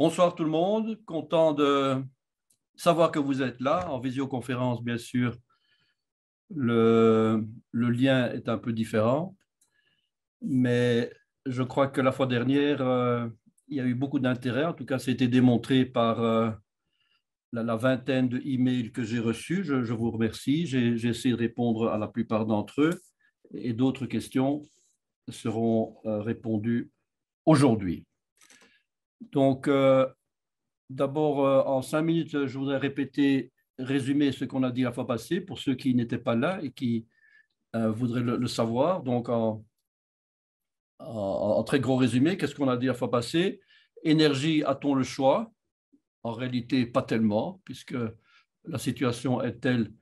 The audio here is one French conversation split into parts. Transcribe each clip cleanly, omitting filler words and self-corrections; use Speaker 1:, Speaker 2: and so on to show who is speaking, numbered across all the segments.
Speaker 1: Bonsoir tout le monde, content de savoir que vous êtes là, en visioconférence bien sûr, le lien est un peu différent, mais je crois que la fois dernière, il y a eu beaucoup d'intérêt, en tout cas ça a été démontré par la vingtaine de emails que j'ai reçus, je vous remercie, j'ai essayé de répondre à la plupart d'entre eux et d'autres questions seront répondues aujourd'hui. Donc, d'abord, en 5 minutes, je voudrais résumer ce qu'on a dit la fois passée pour ceux qui n'étaient pas là et qui voudraient le savoir. Donc, en très gros résumé, qu'est-ce qu'on a dit la fois passée? Énergie, a-t-on le choix? En réalité, pas tellement, puisque la situation est telle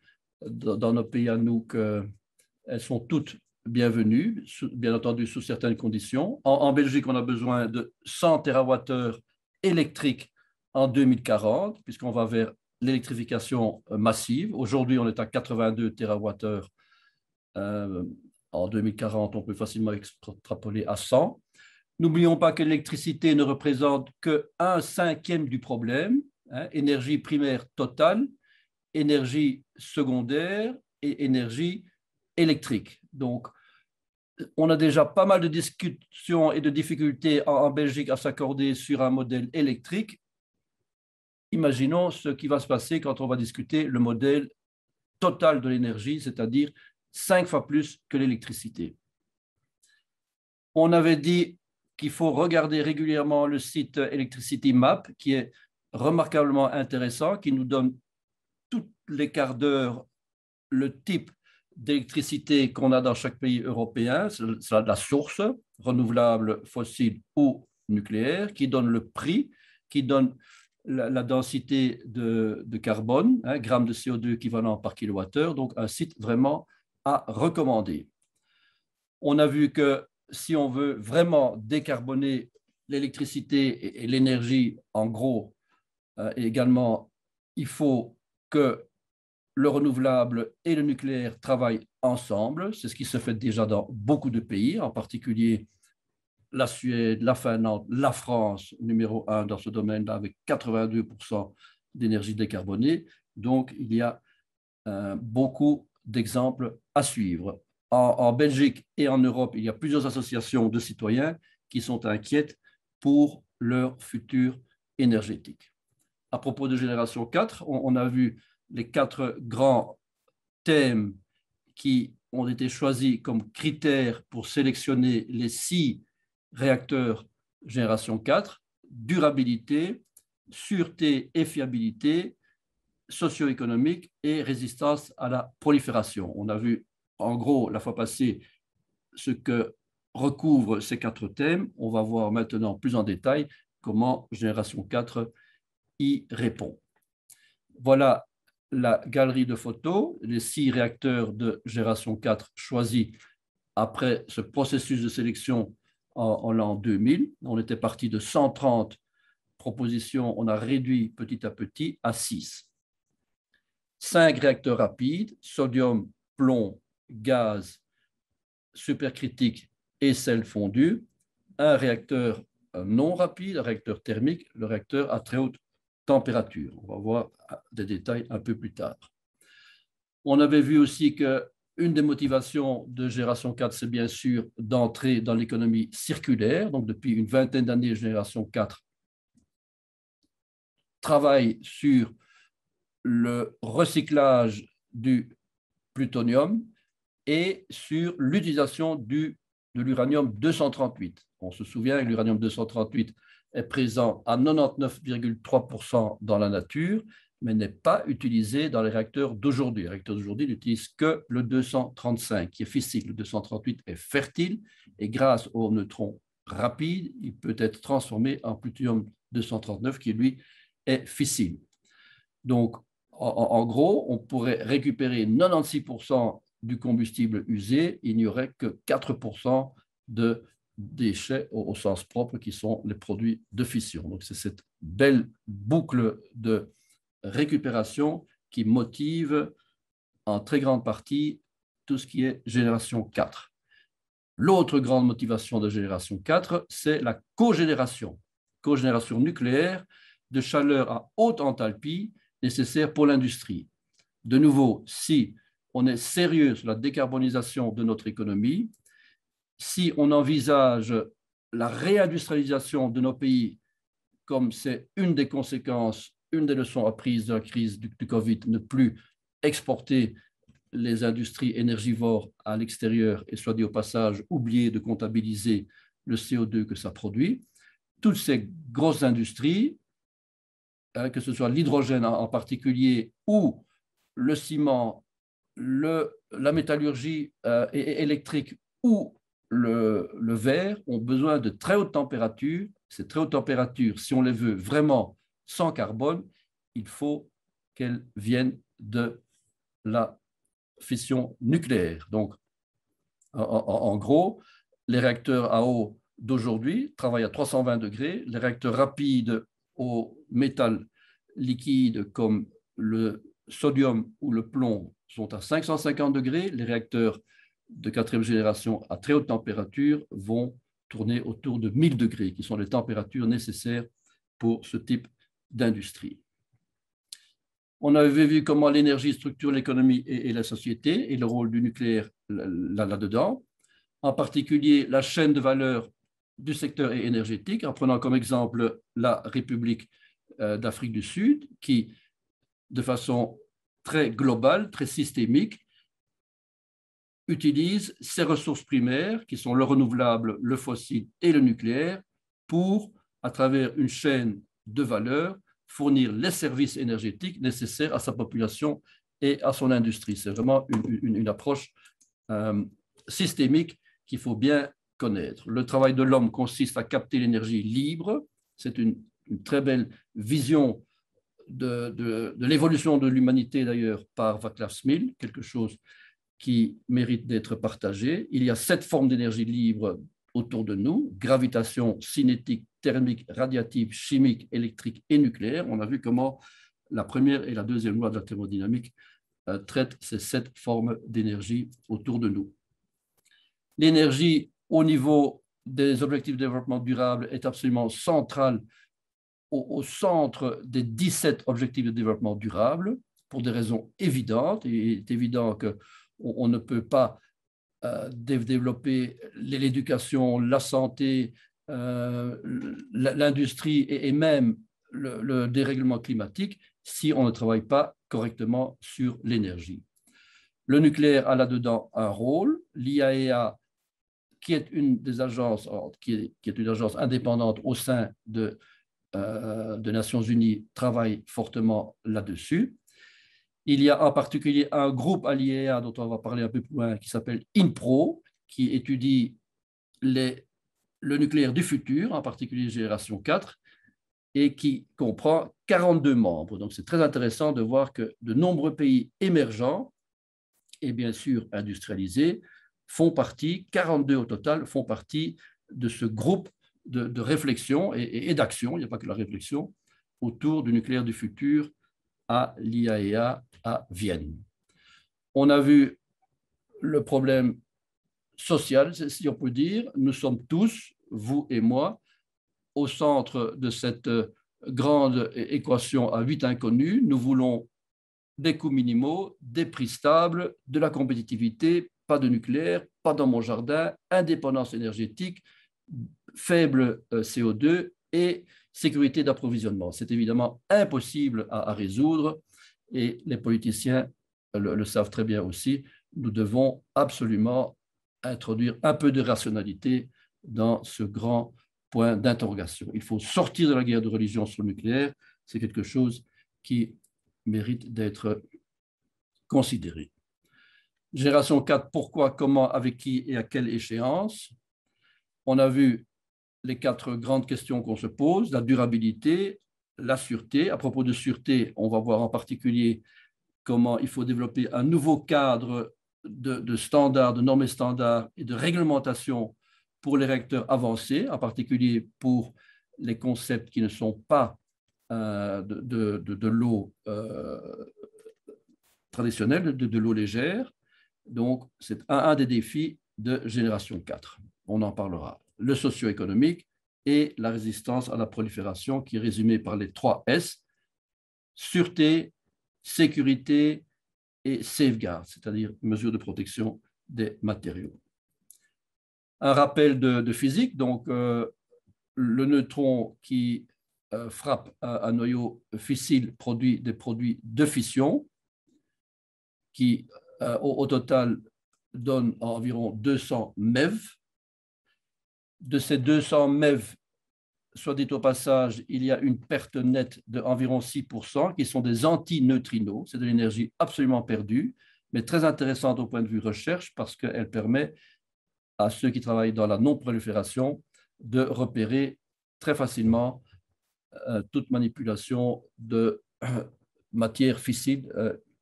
Speaker 1: dans nos pays à nous qu'elles sont toutes bienvenues, bien entendu sous certaines conditions. En Belgique, on a besoin de 100 TWh électriques en 2040, puisqu'on va vers l'électrification massive. Aujourd'hui, on est à 82 TWh. En 2040, on peut facilement extrapoler à 100. N'oublions pas que l'électricité ne représente que 1/5 du problème. Énergie primaire totale, énergie secondaire et énergie électrique. Donc, on a déjà pas mal de discussions et de difficultés en Belgique à s'accorder sur un modèle électrique. Imaginons ce qui va se passer quand on va discuter le modèle total de l'énergie, c'est-à-dire 5 fois plus que l'électricité. On avait dit qu'il faut regarder régulièrement le site Electricity Map, qui est remarquablement intéressant, qui nous donne tous les quarts d'heure le type d'électricité qu'on a dans chaque pays européen, c'est la source, renouvelable, fossile ou nucléaire, qui donne le prix, qui donne la densité de carbone, grammes de CO2 équivalent par kilowattheure, donc un site vraiment à recommander. On a vu que si on veut vraiment décarboner l'électricité et l'énergie, en gros, également, il faut que le renouvelable et le nucléaire travaillent ensemble. C'est ce qui se fait déjà dans beaucoup de pays, en particulier la Suède, la Finlande, la France, numéro 1 dans ce domaine-là, avec 82% d'énergie décarbonée. Donc, il y a beaucoup d'exemples à suivre. En Belgique et en Europe, il y a plusieurs associations de citoyens qui sont inquiètes pour leur futur énergétique. À propos de Génération 4, on a vu les 4 grands thèmes qui ont été choisis comme critères pour sélectionner les 6 réacteurs Génération 4, durabilité, sûreté et fiabilité, socio-économique et résistance à la prolifération. On a vu en gros la fois passée ce que recouvrent ces 4 thèmes. On va voir maintenant plus en détail comment Génération 4 y répond. Voilà la galerie de photos, les 6 réacteurs de Génération 4 choisis après ce processus de sélection en l'an 2000. On était parti de 130 propositions, on a réduit petit à petit à 6. 5 réacteurs rapides, sodium, plomb, gaz, supercritique et sel fondu. Un réacteur non rapide, un réacteur thermique, le réacteur à très haute température. On va voir des détails un peu plus tard. On avait vu aussi qu'une des motivations de Génération 4, c'est bien sûr d'entrer dans l'économie circulaire. Donc, depuis une vingtaine d'années, Génération 4 travaille sur le recyclage du plutonium et sur l'utilisation de l'uranium 238. On se souvient que l'uranium 238 est présent à 99,3% dans la nature, mais n'est pas utilisé dans les réacteurs d'aujourd'hui. Les réacteurs d'aujourd'hui n'utilisent que le 235, qui est fissile. Le 238 est fertile et grâce aux neutrons rapides, il peut être transformé en plutonium 239, qui lui est fissile. Donc, en gros, on pourrait récupérer 96% du combustible usé, il n'y aurait que 4% de déchets au sens propre qui sont les produits de fission. Donc, c'est cette belle boucle de récupération qui motive en très grande partie tout ce qui est Génération 4. L'autre grande motivation de Génération 4, c'est la cogénération. cogénération nucléaire de chaleur à haute enthalpie nécessaire pour l'industrie. De nouveau, si on est sérieux sur la décarbonisation de notre économie, si on envisage la réindustrialisation de nos pays, comme c'est une des conséquences, une des leçons apprises de la crise du Covid, ne plus exporter les industries énergivores à l'extérieur et, soit dit au passage, oublier de comptabiliser le CO2 que ça produit. Toutes ces grosses industries, que ce soit l'hydrogène en particulier ou le ciment, la métallurgie électrique ou le verre, ont besoin de très hautes températures. Ces très hautes températures, si on les veut vraiment sans carbone, il faut qu'elles viennent de la fission nucléaire. Donc, en gros, les réacteurs à eau d'aujourd'hui travaillent à 320 degrés. Les réacteurs rapides au métal liquide comme le sodium ou le plomb sont à 550 degrés. Les réacteurs de quatrième génération à très haute température vont tourner autour de 1000 degrés, qui sont les températures nécessaires pour ce type d'industrie. On avait vu comment l'énergie structure l'économie et la société et le rôle du nucléaire là-dedans, en particulier la chaîne de valeur du secteur énergétique, en prenant comme exemple la République d'Afrique du Sud, qui, de façon très globale, très systémique, utilise ses ressources primaires, qui sont le renouvelable, le fossile et le nucléaire, pour, à travers une chaîne de valeur, fournir les services énergétiques nécessaires à sa population et à son industrie. C'est vraiment une approche systémique qu'il faut bien connaître. Le travail de l'homme consiste à capter l'énergie libre. C'est une très belle vision de l'évolution de l'humanité, d'ailleurs, par Václav Smil, quelque chose qui mérite d'être partagé. Il y a 7 formes d'énergie libre autour de nous: gravitation, cinétique, thermique, radiative, chimique, électrique et nucléaire. On a vu comment la première et la deuxième loi de la thermodynamique traitent ces 7 formes d'énergie autour de nous. L'énergie au niveau des objectifs de développement durable est absolument centrale au centre des 17 objectifs de développement durable pour des raisons évidentes. Il est évident qu'on ne peut pas développer l'éducation, la santé, l'industrie et même le dérèglement climatique si on ne travaille pas correctement sur l'énergie. Le nucléaire a là-dedans un rôle. L'IAEA, qui est une des agences, qui est une agence indépendante au sein de Nations Unies, travaille fortement là-dessus. Il y a en particulier un groupe à l'IAEA dont on va parler un peu plus loin qui s'appelle INPRO, qui étudie le nucléaire du futur, en particulier génération 4, et qui comprend 42 membres. Donc c'est très intéressant de voir que de nombreux pays émergents et bien sûr industrialisés font partie, 42 au total, font partie de ce groupe de réflexion et d'action, il n'y a pas que la réflexion, autour du nucléaire du futur à l'IAEA à Vienne. On a vu le problème social, si on peut dire. Nous sommes tous, vous et moi, au centre de cette grande équation à 8 inconnus. Nous voulons des coûts minimaux, des prix stables, de la compétitivité, pas de nucléaire, pas dans mon jardin, indépendance énergétique, faible CO2 et sécurité d'approvisionnement. C'est évidemment impossible à résoudre et les politiciens le savent très bien aussi. Nous devons absolument introduire un peu de rationalité dans ce grand point d'interrogation. Il faut sortir de la guerre de religion sur le nucléaire. C'est quelque chose qui mérite d'être considéré. Génération 4, pourquoi, comment, avec qui et à quelle échéance? On a vu les 4 grandes questions qu'on se pose: la durabilité, la sûreté. À propos de sûreté, on va voir en particulier comment il faut développer un nouveau cadre de standards, de normes et standards et de réglementation pour les réacteurs avancés, en particulier pour les concepts qui ne sont pas de l'eau traditionnelle, de l'eau légère. Donc, c'est un des défis de génération 4. On en parlera. Le socio-économique, et la résistance à la prolifération, qui est résumée par les 3 S, sûreté, sécurité et safeguard, c'est-à-dire mesures de protection des matériaux. Un rappel de physique, donc le neutron qui frappe un noyau fissile produit des produits de fission qui, au total, donnent environ 200 MeV. De ces 200 MeV, soit dit au passage, il y a une perte nette d'environ 6% qui sont des antineutrinos. C'est de l'énergie absolument perdue, mais très intéressante au point de vue recherche parce qu'elle permet à ceux qui travaillent dans la non-prolifération de repérer très facilement toute manipulation de matière fissile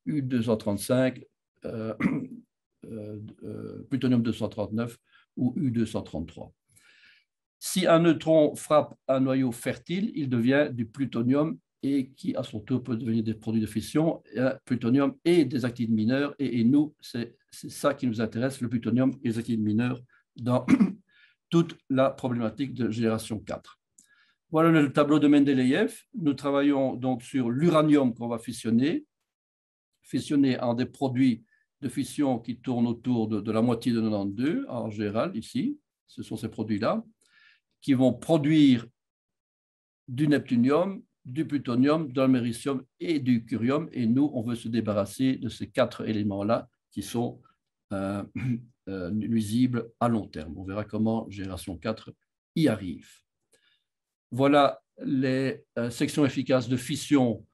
Speaker 1: U235, plutonium-239 ou U233. Si un neutron frappe un noyau fertile, il devient du plutonium et qui, à son tour, peut devenir des produits de fission, plutonium et des actinides mineurs. Et nous, c'est ça qui nous intéresse, le plutonium et les actinides mineurs dans toute la problématique de génération 4. Voilà le tableau de Mendeleïev. Nous travaillons donc sur l'uranium qu'on va fissionner en des produits de fission qui tournent autour de la moitié de 92, en général, ici. Ce sont ces produits-là qui vont produire du neptunium, du plutonium, de l'américium et du curium. Et nous, on veut se débarrasser de ces 4 éléments-là qui sont nuisibles à long terme. On verra comment génération 4 y arrive. Voilà les sections efficaces de fission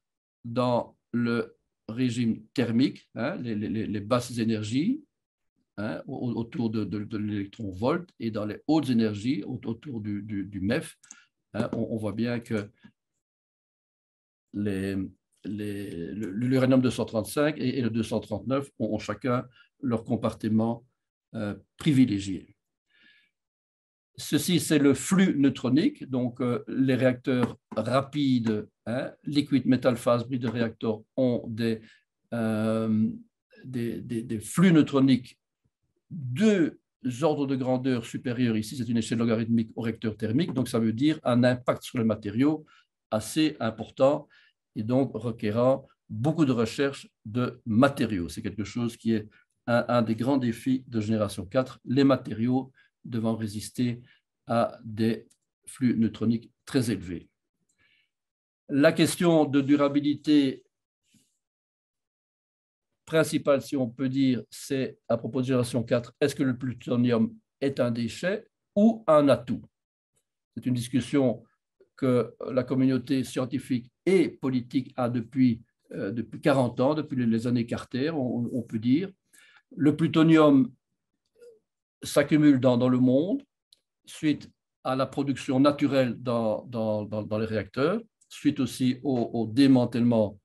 Speaker 1: dans le régime thermique, hein, les basses énergies, hein, autour de l'électron-volt, et dans les hautes énergies, autour du MEF, hein, on voit bien que l'uranium 235 et le 239 ont chacun leur compartiment privilégié. Ceci, c'est le flux neutronique, donc les réacteurs rapides, hein, liquid metal phase bridge réacteurs ont des flux neutroniques 2 ordres de grandeur supérieurs. Ici, c'est une échelle logarithmique au réacteur thermique, donc ça veut dire un impact sur le matériau assez important et donc requérant beaucoup de recherche de matériaux. C'est quelque chose qui est un des grands défis de génération 4, les matériaux devant résister à des flux neutroniques très élevés. La question de durabilité principale, si on peut dire, c'est à propos de génération 4, est-ce que le plutonium est un déchet ou un atout? C'est une discussion que la communauté scientifique et politique a depuis 40 ans, depuis les années Carter, on peut dire. Le plutonium s'accumule dans le monde suite à la production naturelle dans les réacteurs, suite aussi au démantèlement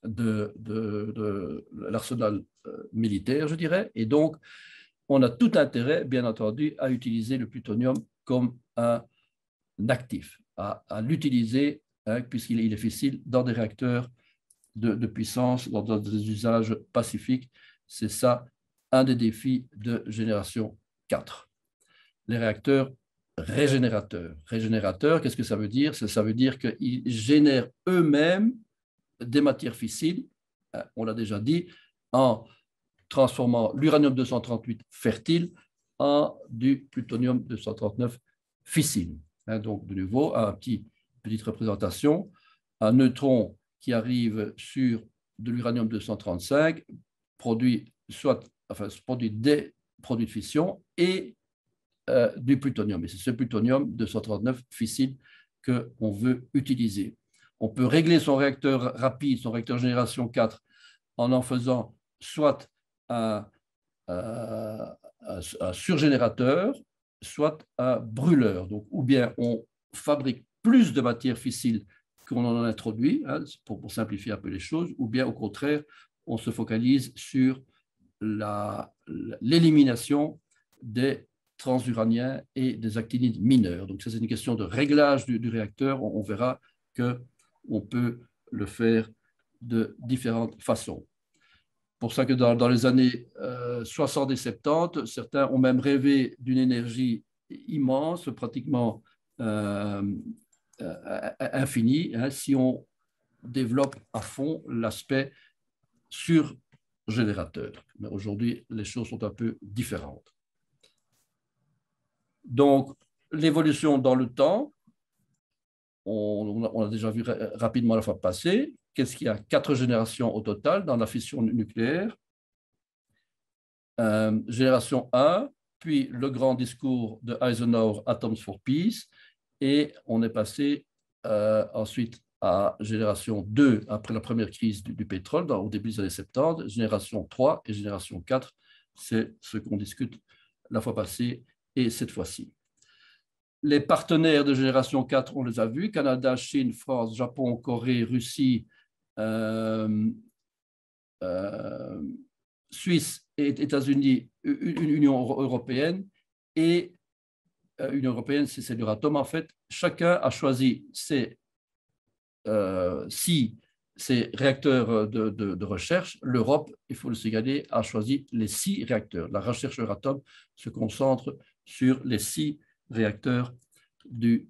Speaker 1: de l'arsenal militaire, je dirais. Et donc, on a tout intérêt, bien entendu, à utiliser le plutonium comme un actif, à l'utiliser, hein, puisqu'il est facile dans des réacteurs de puissance, dans des usages pacifiques. C'est ça, un des défis de génération 4. Les réacteurs régénérateurs. Régénérateurs, qu'est-ce que ça veut dire? Ça veut dire qu'ils génèrent eux-mêmes des matières fissiles, on l'a déjà dit, en transformant l'uranium 238 fertile en du plutonium 239 fissile. Donc, de nouveau, petite représentation, un neutron qui arrive sur de l'uranium 235 produit des produits de fission et du plutonium. Et c'est ce plutonium 239 fissile qu'on veut utiliser. On peut régler son réacteur rapide, son réacteur génération 4, en faisant soit un surgénérateur, soit un brûleur. Donc, ou bien on fabrique plus de matière fissile qu'on en introduit, hein, pour simplifier un peu les choses, ou bien au contraire, on se focalise sur l'élimination des transuraniens et des actinides mineurs. Donc, ça, c'est une question de réglage du réacteur. On verra qu'on peut le faire de différentes façons. Pour ça que dans les années 60 et 70, certains ont même rêvé d'une énergie immense, pratiquement euh, infini, hein, si on développe à fond l'aspect surgénérateur. Mais aujourd'hui, les choses sont un peu différentes. Donc, l'évolution dans le temps, on a déjà vu rapidement la fois passée, qu'est-ce qu'il y a? 4 générations au total dans la fission nucléaire. Génération 1, puis le grand discours de Eisenhower, Atoms for Peace, et on est passé ensuite à génération 2 après la première crise du pétrole au début des années 70, génération 3 et génération 4, c'est ce qu'on discute la fois passée et cette fois-ci. Les partenaires de génération 4, on les a vus, Canada, Chine, France, Japon, Corée, Russie, euh, euh, Suisse et États-Unis, une Union européenne et Union européenne, c'est l'Euratom en fait. Chacun a choisi ses ces réacteurs de recherche. L'Europe, il faut le signaler, a choisi les 6 réacteurs. La recherche Euratom se concentre sur les 6 réacteurs de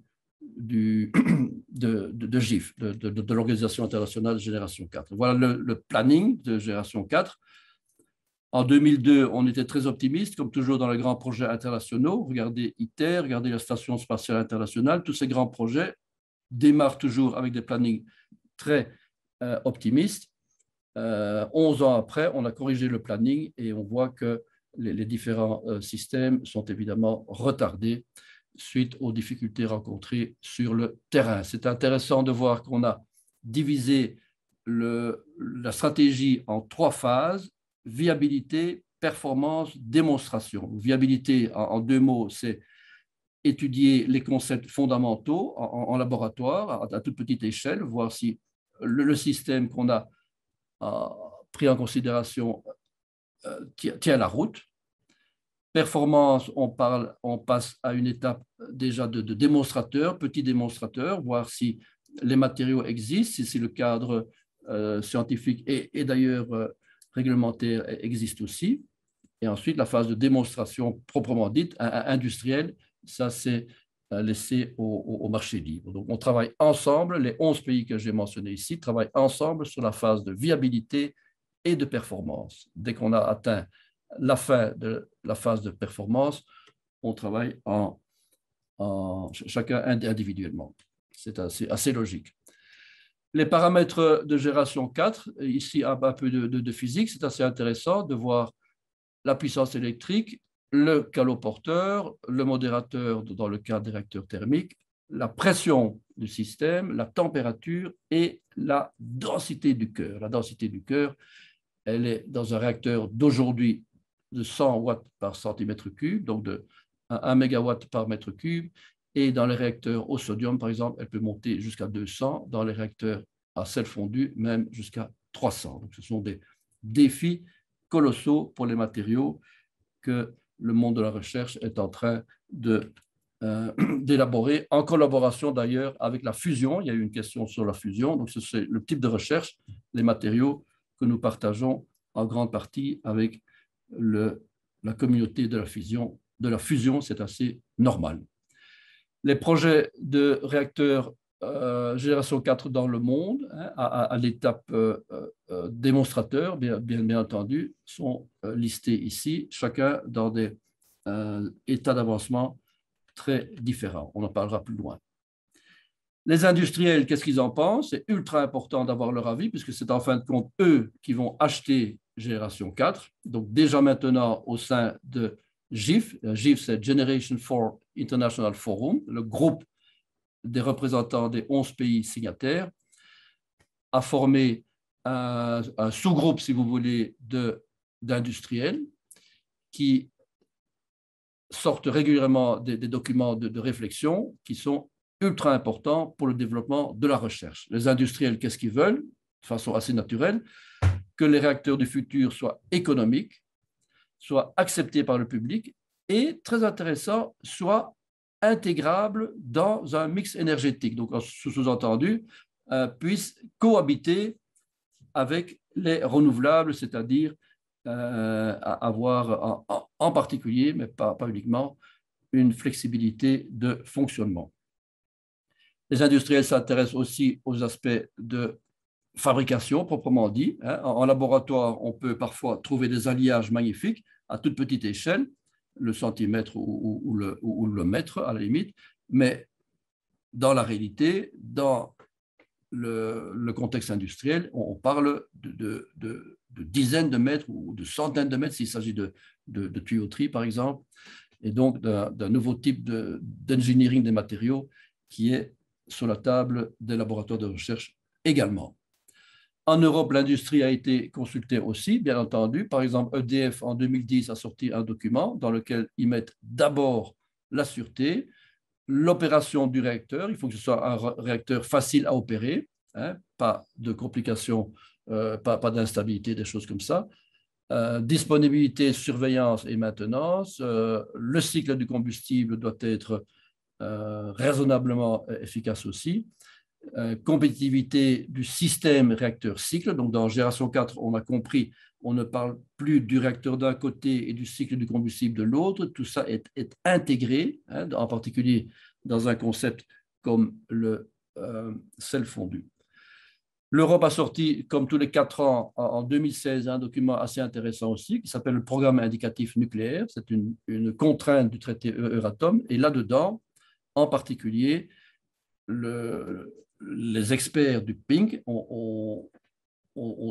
Speaker 1: GIF, de l'Organisation internationale de génération 4. Voilà le planning de génération 4. En 2002, on était très optimiste, comme toujours dans les grands projets internationaux. Regardez ITER, regardez la Station spatiale internationale. Tous ces grands projets démarrent toujours avec des plannings très optimistes. 11 ans après, on a corrigé le planning et on voit que les différents systèmes sont évidemment retardés suite aux difficultés rencontrées sur le terrain. C'est intéressant de voir qu'on a divisé la stratégie en 3 phases: viabilité, performance, démonstration. Viabilité, en 2 mots, c'est étudier les concepts fondamentaux en laboratoire à toute petite échelle, voir si le système qu'on a pris en considération tient la route. Performance, on passe à une étape déjà de démonstrateur, petit démonstrateur, voir si les matériaux existent, si le cadre scientifique et d'ailleurs réglementaire existe aussi. Et ensuite, la phase de démonstration proprement dite, industrielle, ça c'est laissé au marché libre. Donc, on travaille ensemble, les 11 pays que j'ai mentionnés ici travaillent ensemble sur la phase de viabilité et de performance. Dès qu'on a atteint la fin de la phase de performance, on travaille chacun individuellement. C'est assez logique. Les paramètres de génération 4, ici un peu de physique, c'est assez intéressant de voir la puissance électrique, le caloporteur, le modérateur dans le cas des réacteurs thermiques, la pression du système, la température et la densité du cœur. La densité du cœur, elle est dans un réacteur d'aujourd'hui de 100 watts par centimètre cube, donc de 1 mégawatt par mètre cube, et dans les réacteurs au sodium, par exemple, elle peut monter jusqu'à 200, dans les réacteurs à sel fondu, même jusqu'à 300. Donc, ce sont des défis colossaux pour les matériaux que le monde de la recherche est en train d'élaborer, en collaboration d'ailleurs avec la fusion. Il y a eu une question sur la fusion, donc c'est le type de recherche, les matériaux que nous partageons en grande partie avec la communauté de la fusion, c'est assez normal. Les projets de réacteurs génération 4 dans le monde, hein, à l'étape démonstrateur, bien entendu, sont listés ici, chacun dans des états d'avancement très différents. On en parlera plus loin. Les industriels, qu'est-ce qu'ils en pensent? C'est ultra important d'avoir leur avis, puisque c'est en fin de compte eux qui vont acheter génération 4. Donc déjà maintenant, au sein de GIF, GIF c'est Generation 4 International Forum, le groupe des représentants des 11 pays signataires, a formé un sous-groupe, si vous voulez, d'industriels qui sortent régulièrement des documents de réflexion qui sont ultra importants pour le développement de la recherche. Les industriels, qu'est-ce qu'ils veulent? De façon assez naturelle, que les réacteurs du futur soient économiques, soient acceptés par le public et, très intéressant, soient intégrables dans un mix énergétique. Donc, sous-entendu, puissent cohabiter avec les renouvelables, c'est-à-dire avoir en particulier, mais pas uniquement, une flexibilité de fonctionnement. Les industriels s'intéressent aussi aux aspects de fabrication proprement dit. En laboratoire, on peut parfois trouver des alliages magnifiques à toute petite échelle, le centimètre ou le mètre à la limite, mais dans la réalité, dans le contexte industriel, on parle de dizaines de mètres ou de centaines de mètres s'il s'agit de tuyauterie, par exemple, et donc d'un nouveau type d'engineering des matériaux qui est sur la table des laboratoires de recherche également. En Europe, l'industrie a été consultée aussi, bien entendu. Par exemple, EDF, en 2010, a sorti un document dans lequel ils mettent d'abord la sûreté, l'opération du réacteur. Il faut que ce soit un réacteur facile à opérer, hein, pas de complications, pas d'instabilité, des choses comme ça. Disponibilité, surveillance et maintenance. Le cycle du combustible doit être raisonnablement efficace aussi. Compétitivité du système réacteur-cycle. Donc, dans Génération 4, on a compris, on ne parle plus du réacteur d'un côté et du cycle du combustible de l'autre. Tout ça est intégré, hein, en particulier dans un concept comme le sel fondu. L'Europe a sorti, comme tous les 4 ans, en 2016, un document assez intéressant aussi, qui s'appelle le Programme indicatif nucléaire. C'est une contrainte du traité Euratom. Et là-dedans, en particulier, les experts du PING ont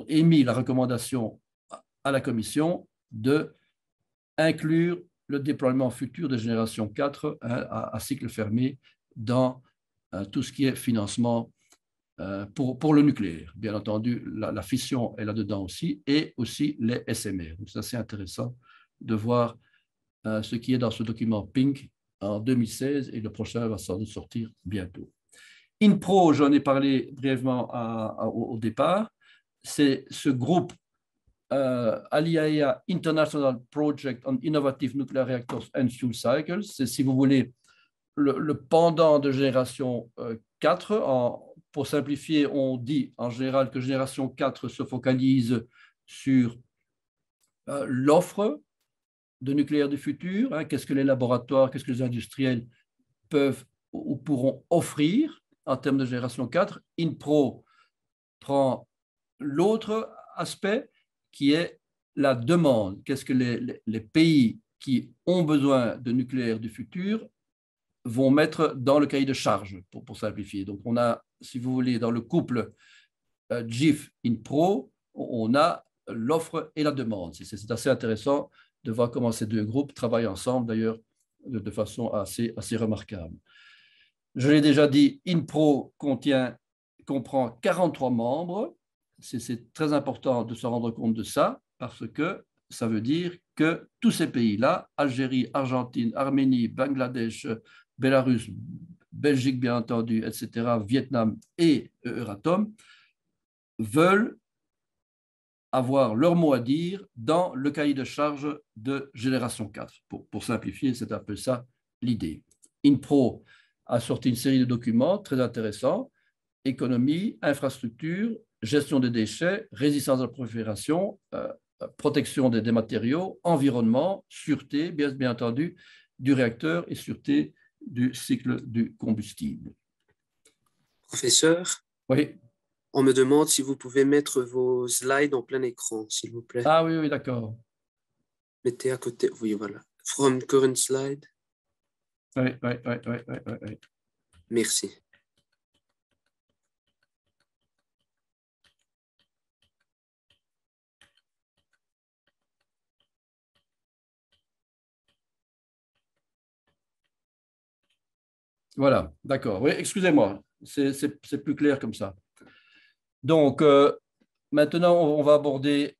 Speaker 1: émis la recommandation à la Commission d'inclure le déploiement futur de génération 4 à cycle fermé dans tout ce qui est financement pour le nucléaire. Bien entendu, la fission est là-dedans aussi, et aussi les SMR. Donc, c'est assez intéressant de voir ce qui est dans ce document PING en 2016, et le prochain va sans doute sortir bientôt. INPRO, j'en ai parlé brièvement au départ, c'est ce groupe ALIAEA International Project on Innovative Nuclear Reactors and Fuel Cycles. C'est, si vous voulez, le pendant de génération 4. Pour simplifier, on dit en général que génération 4 se focalise sur l'offre de nucléaire du futur, hein, qu'est-ce que les laboratoires, qu'est-ce que les industriels peuvent ou pourront offrir en termes de génération 4. INPRO prend l'autre aspect qui est la demande. Qu'est-ce que les pays qui ont besoin de nucléaire du futur vont mettre dans le cahier de charge, pour simplifier. Donc, on a, si vous voulez, dans le couple GIF-INPRO, on a l'offre et la demande. C'est assez intéressant de voir comment ces deux groupes travaillent ensemble, d'ailleurs, de façon assez remarquable. Je l'ai déjà dit, INPRO comprend 43 membres. C'est très important de se rendre compte de ça, parce que ça veut dire que tous ces pays-là, Algérie, Argentine, Arménie, Bangladesh, Bélarus, Belgique, bien entendu, etc., Vietnam et Euratom, veulent avoir leur mot à dire dans le cahier de charge de génération 4. Pour simplifier, c'est un peu ça l'idée. INPRO a sorti une série de documents très intéressants: économie, infrastructure, gestion des déchets, résistance à la prolifération, protection des matériaux, environnement, sûreté, bien entendu, du réacteur et sûreté du cycle du combustible.
Speaker 2: Professeur,
Speaker 1: oui.
Speaker 2: On me demande si vous pouvez mettre vos slides en plein écran, s'il vous plaît.
Speaker 1: Ah oui, d'accord.
Speaker 2: Mettez à côté, oui, voilà. From current slide.
Speaker 1: Oui.
Speaker 2: Merci.
Speaker 1: Voilà, d'accord. Oui, excusez-moi, c'est plus clair comme ça. Donc, maintenant, on va aborder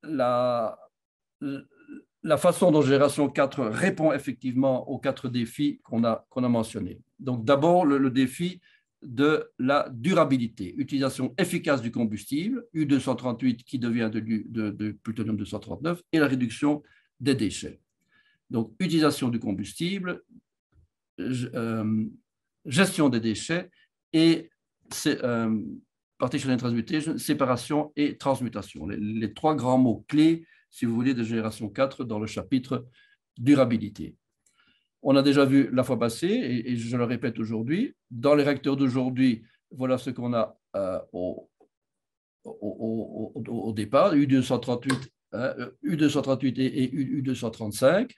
Speaker 1: la façon dont Génération 4 répond effectivement aux 4 défis qu'on a mentionnés. Donc, d'abord, le défi de la durabilité, utilisation efficace du combustible, U238 qui devient de plutonium 239, et la réduction des déchets. Donc, utilisation du combustible, gestion des déchets et partition and transmutation, séparation et transmutation. Les 3 grands mots clés, si vous voulez, de Génération 4 dans le chapitre durabilité. On a déjà vu la fois passée, et je le répète aujourd'hui, dans les réacteurs d'aujourd'hui, voilà ce qu'on a au départ, U238, U238 et U235.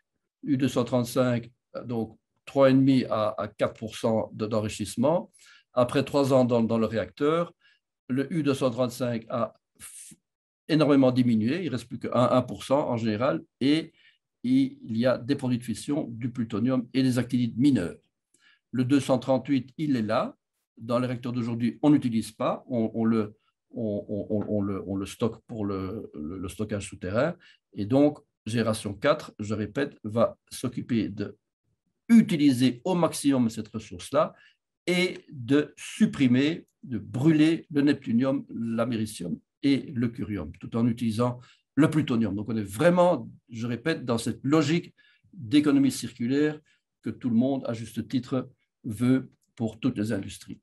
Speaker 1: U235, donc 3,5 à 4% d'enrichissement. Après 3 ans dans le réacteur, le U235 a énormément diminué, il ne reste plus que 1% en général, et il y a des produits de fission, du plutonium et des actinides mineurs. Le 238, il est là. Dans les réacteurs d'aujourd'hui, on n'utilise pas, on le stocke pour le stockage souterrain. Et donc, génération 4, je répète, va s'occuper d'utiliser au maximum cette ressource-là et de supprimer, de brûler le neptunium, l'américium et le curium, tout en utilisant le plutonium. Donc, on est vraiment, je répète, dans cette logique d'économie circulaire que tout le monde, à juste titre, veut pour toutes les industries.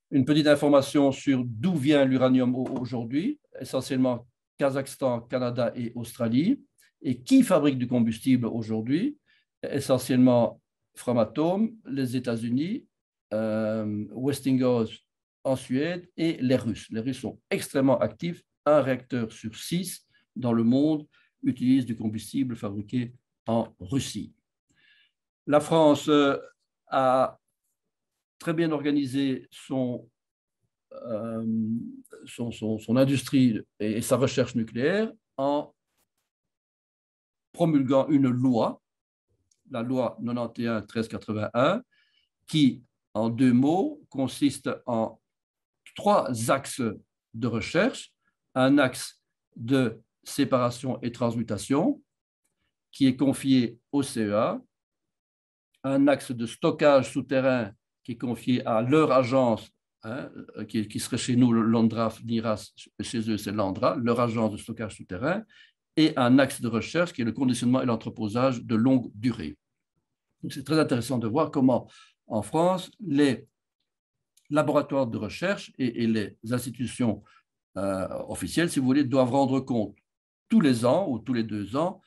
Speaker 1: Une petite information sur d'où vient l'uranium aujourd'hui, essentiellement Kazakhstan, Canada et Australie. Et qui fabrique du combustible aujourd'hui? Essentiellement Framatome, les États-Unis, Westinghouse en Suède et les Russes. Les Russes sont extrêmement actifs. Un réacteur sur 6 dans le monde utilise du combustible fabriqué en Russie. La France a très bien organisé son industrie et sa recherche nucléaire en promulguant une loi, la loi 91-1381, qui, en 2 mots, consiste en 3 axes de recherche. Un axe de séparation et transmutation, qui est confié au CEA, un axe de stockage souterrain qui est confié à leur agence, qui serait chez nous l'ONDRAF, l'IRAS, chez eux c'est l'ANDRA, leur agence de stockage souterrain, et un axe de recherche qui est le conditionnement et l'entreposage de longue durée. C'est très intéressant de voir comment, en France, les laboratoires de recherche et les institutions officielles, si vous voulez, doivent rendre compte tous les ans ou tous les 2 ans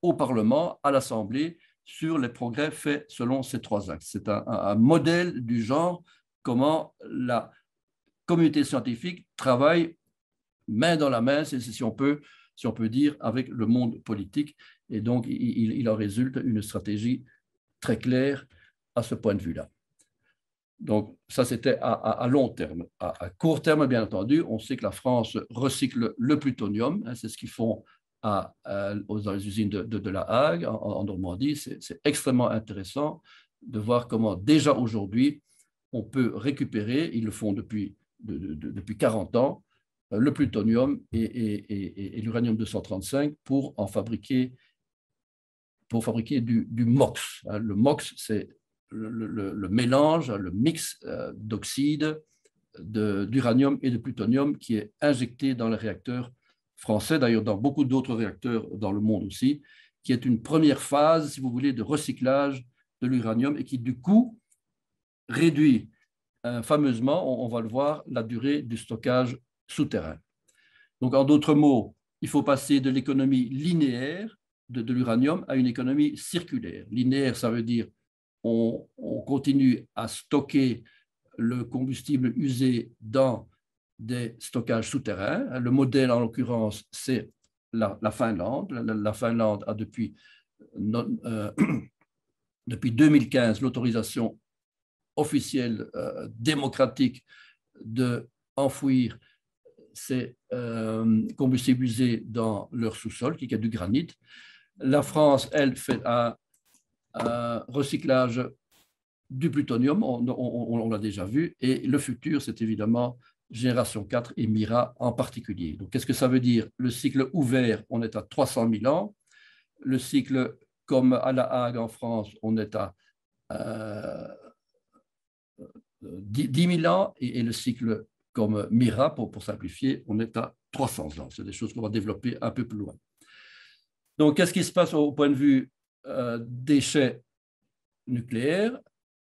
Speaker 1: au Parlement, à l'Assemblée, sur les progrès faits selon ces 3 axes. C'est un modèle du genre, comment la communauté scientifique travaille main dans la main, si on peut dire, avec le monde politique. Et donc, il en résulte une stratégie très claire à ce point de vue-là. Donc, ça, c'était à long terme. À court terme, bien entendu, on sait que la France recycle le plutonium. C'est ce qu'ils font dans les usines de La Hague, en Normandie. C'est extrêmement intéressant de voir comment, déjà aujourd'hui, on peut récupérer, ils le font depuis 40 ans, le plutonium et l'uranium 235 pour fabriquer du MOX. Le MOX, c'est le mélange, le mix d'oxyde, d'uranium et de plutonium qui est injecté dans les réacteurs français, d'ailleurs dans beaucoup d'autres réacteurs dans le monde aussi, qui est une première phase, si vous voulez, de recyclage de l'uranium et qui, du coup, réduit fameusement, on va le voir, la durée du stockage souterrain. Donc, en d'autres mots, il faut passer de l'économie linéaire de l'uranium à une économie circulaire. Linéaire, ça veut dire on continue à stocker le combustible usé dans des stockages souterrains. Le modèle, en l'occurrence, c'est la Finlande. La Finlande a depuis 2015 l'autorisation officielle démocratique d'enfouir ces combustibles usés dans leur sous-sol, qui est du granit. La France, elle, fait un recyclage du plutonium, on l'a déjà vu, et le futur, c'est évidemment génération 4 et MIRA en particulier. Donc, qu'est-ce que ça veut dire? Le cycle ouvert, on est à 300 000 ans. Le cycle, comme à La Hague en France, on est à 10 000 ans, et le cycle comme MIRA, pour simplifier, on est à 300 ans. C'est des choses qu'on va développer un peu plus loin. Donc, qu'est-ce qui se passe au point de vue déchets nucléaires?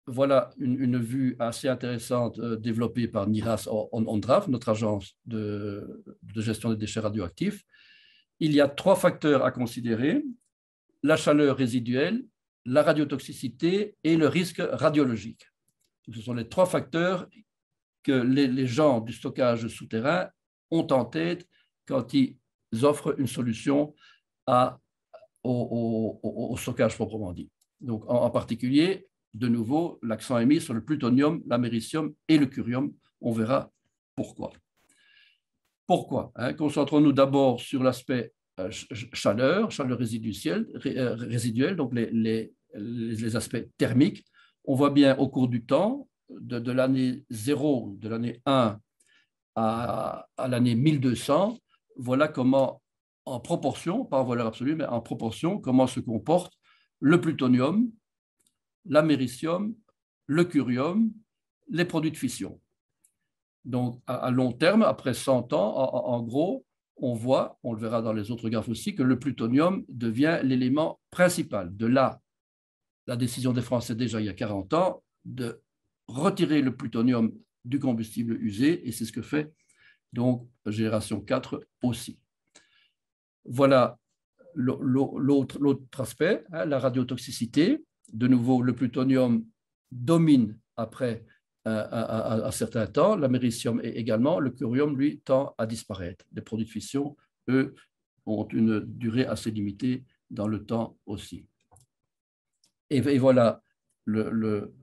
Speaker 1: Voilà une vue assez intéressante développée par NIRAS ONDRAF, notre agence de gestion des déchets radioactifs. Il y a 3 facteurs à considérer: la chaleur résiduelle, la radiotoxicité et le risque radiologique. Ce sont les trois facteurs que les gens du stockage souterrain ont en tête quand ils offrent une solution au stockage proprement dit. Donc, en particulier, de nouveau, l'accent est mis sur le plutonium, l'américium et le curium. On verra pourquoi. Pourquoi, hein? Concentrons-nous d'abord sur l'aspect chaleur résiduelle, donc les aspects thermiques. On voit bien au cours du temps, de l'année 0, de l'année 1 à l'année 1200, voilà comment, en proportion, pas en valeur absolue, mais en proportion, comment se comportent le plutonium, l'américium, le curium, les produits de fission. Donc, à long terme, après 100 ans, en gros, on voit, on le verra dans les autres graphes aussi, que le plutonium devient l'élément principal. De là, la décision des Français déjà il y a 40 ans de retirer le plutonium du combustible usé, et c'est ce que fait donc génération 4 aussi. Voilà l'autre aspect, hein, la radiotoxicité. De nouveau, le plutonium domine après un certain temps, l'américium également, le curium, lui, tend à disparaître. Les produits de fission, eux, ont une durée assez limitée dans le temps aussi. Et voilà le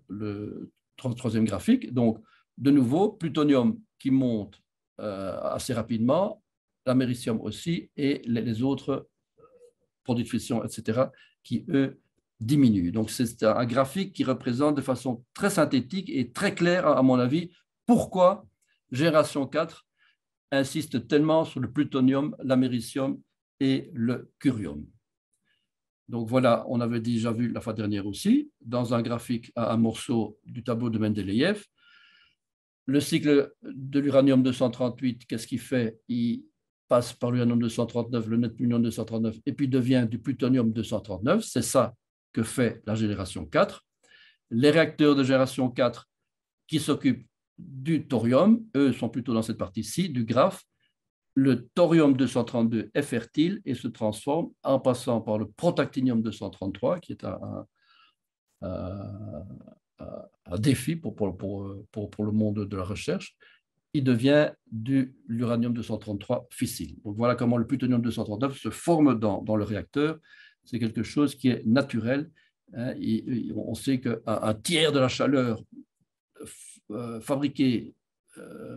Speaker 1: troisième graphique. Donc, de nouveau, plutonium qui monte assez rapidement, l'américium aussi, et les autres produits de fission, etc., qui, eux, diminuent. Donc, c'est un graphique qui représente de façon très synthétique et très claire, à mon avis, pourquoi génération 4 insiste tellement sur le plutonium, l'américium et le curium. Donc voilà, on avait déjà vu la fois dernière aussi, dans un graphique à un morceau du tableau de Mendeleïev, le cycle de l'uranium 238, qu'est-ce qu'il fait? Il passe par l'uranium 239, le neptunium 239, et puis devient du plutonium 239. C'est ça que fait la génération 4. Les réacteurs de génération 4 qui s'occupent du thorium, eux sont plutôt dans cette partie-ci du graphe. Le thorium 232 est fertile et se transforme en passant par le protactinium 233, qui est un défi pour le monde de la recherche. Il devient de l'uranium 233 fissile. Donc voilà comment le plutonium 239 se forme dans le réacteur. C'est quelque chose qui est naturel. Hein. On sait qu'un tiers de la chaleur fabriquée,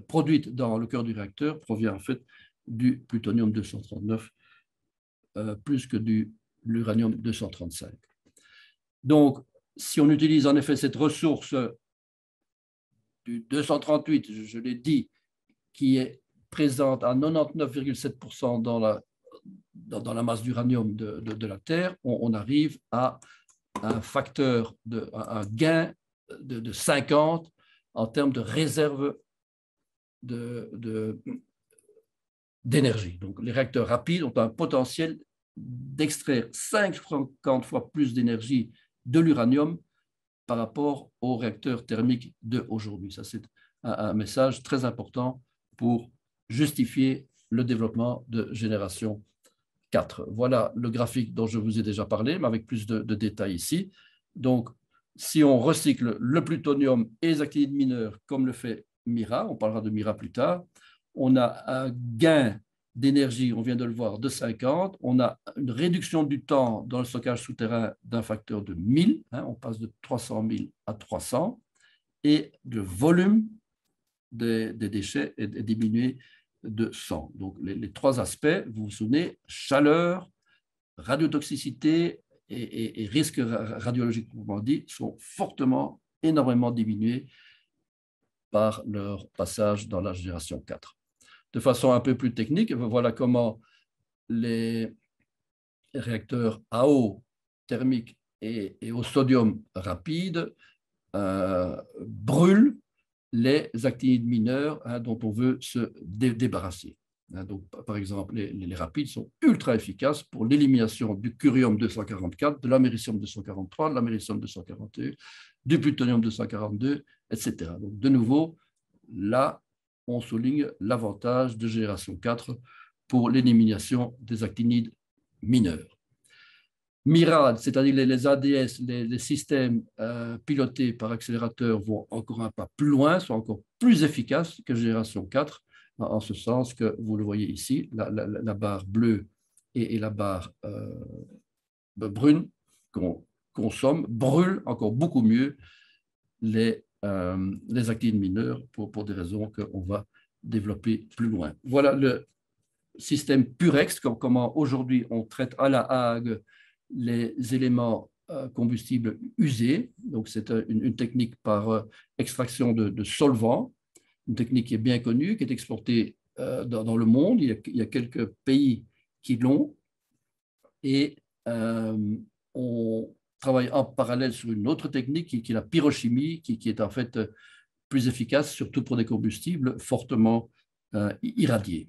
Speaker 1: produite dans le cœur du réacteur provient en fait du plutonium 239 plus que de l'uranium 235. Donc, si on utilise en effet cette ressource du 238, je l'ai dit, qui est présente à 99,7% dans la masse d'uranium de la Terre, on arrive à un facteur, un gain de 50 en termes de réserve d'énergie. Donc, les réacteurs rapides ont un potentiel d'extraire 50 fois plus d'énergie de l'uranium par rapport aux réacteurs thermiques d'aujourd'hui. Ça, c'est un message très important pour justifier le développement de génération 4. Voilà le graphique dont je vous ai déjà parlé, mais avec plus de détails ici. Donc, si on recycle le plutonium et les actinides mineurs, comme le fait MIRA, on parlera de MIRA plus tard, on a un gain d'énergie, on vient de le voir, de 50. On a une réduction du temps dans le stockage souterrain d'un facteur de 1000. Hein, on passe de 300 000 à 300. Et le volume des déchets est diminué de 100. Donc, les trois aspects, vous vous souvenez, chaleur, radiotoxicité et risque radiologique, proprement dit, sont fortement, énormément diminués par leur passage dans la génération 4. De façon un peu plus technique, voilà comment les réacteurs à eau thermique et au sodium rapide brûlent les actinides mineurs dont on veut se débarrasser. Donc, par exemple, les rapides sont ultra efficaces pour l'élimination du curium 244, de l'américium 243, de l'américium 241, du plutonium 242, etc. Donc, de nouveau, là, on souligne l'avantage de génération 4 pour l'élimination des actinides mineurs. MIRA, c'est-à-dire les ADS, les systèmes pilotés par accélérateur vont encore un pas plus loin, sont encore plus efficaces que génération 4, en ce sens que vous le voyez ici, la barre bleue et la barre brune qu'on consomme brûlent encore beaucoup mieux les actines mineures pour des raisons qu'on va développer plus loin. Voilà le système Purex, comment aujourd'hui on traite à la Hague les éléments combustibles usés. Donc, c'est une technique par extraction de solvants, une technique qui est bien connue, qui est exportée dans le monde. Il y a quelques pays qui l'ont. Et on travaille en parallèle sur une autre technique qui est la pyrochimie, qui est en fait plus efficace, surtout pour des combustibles fortement irradiés.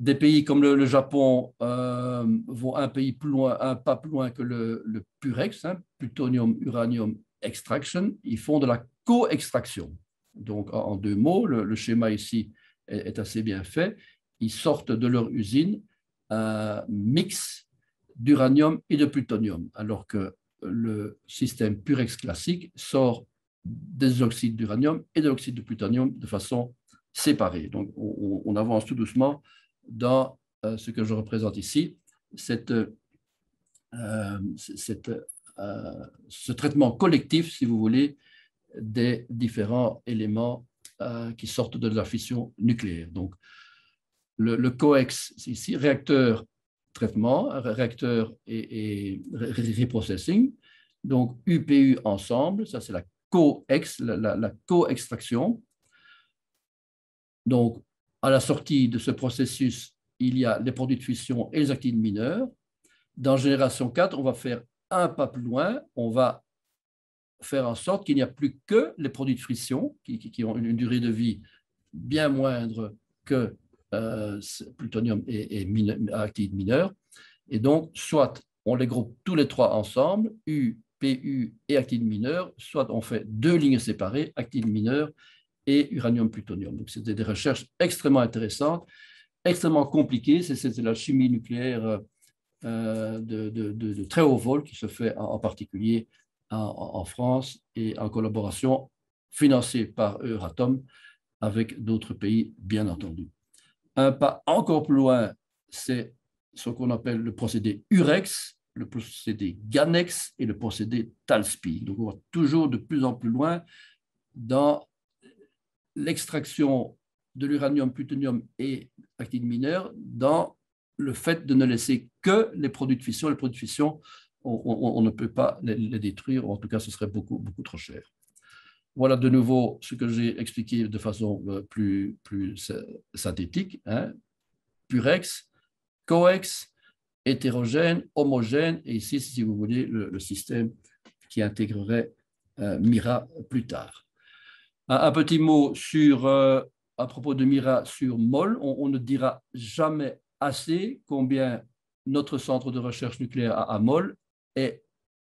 Speaker 1: Des pays comme le Japon vont un pas plus loin que le Purex, hein, plutonium, uranium extraction. Ils font de la co-extraction. Donc, en deux mots, le schéma ici est assez bien fait. Ils sortent de leur usine un mix d'uranium et de plutonium, alors que le système Purex classique sort des oxydes d'uranium et de l'oxyde de plutonium de façon séparée. Donc, on avance tout doucement dans ce que je représente ici, ce traitement collectif, si vous voulez, des différents éléments qui sortent de la fission nucléaire. Donc, le COEX, c'est ici, réacteur traitement, réacteur et reprocessing. Donc, UPU ensemble, ça c'est la COEX, la co-extraction. Donc, à la sortie de ce processus, il y a les produits de fission et les actines mineures. Dans génération 4, on va faire un pas plus loin. On va faire en sorte qu'il n'y a plus que les produits de fission qui ont une durée de vie bien moindre que plutonium et actines mineures. Et donc, soit on les groupe tous les trois ensemble, U, PU et actines mineures, soit on fait deux lignes séparées, actines mineures et uranium-plutonium. Donc, c'était des recherches extrêmement intéressantes, extrêmement compliquées. C'est la chimie nucléaire de très haut vol qui se fait en particulier en France et en collaboration financée par Euratom avec d'autres pays, bien entendu. Un pas encore plus loin, c'est ce qu'on appelle le procédé UREX, le procédé GANEX et le procédé TALSPI. Donc, on va toujours de plus en plus loin dans l'extraction de l'uranium, plutonium et actines mineures dans le fait de ne laisser que les produits de fission. Les produits de fission, on ne peut pas les détruire, en tout cas, ce serait beaucoup, beaucoup trop cher. Voilà de nouveau ce que j'ai expliqué de façon plus synthétique. Hein. Purex, coex, hétérogène, homogène, et ici, si vous voulez, le système qui intégrerait MIRA plus tard. Un petit mot à propos de MIRA sur MOL. On ne dira jamais assez combien notre centre de recherche nucléaire à MOL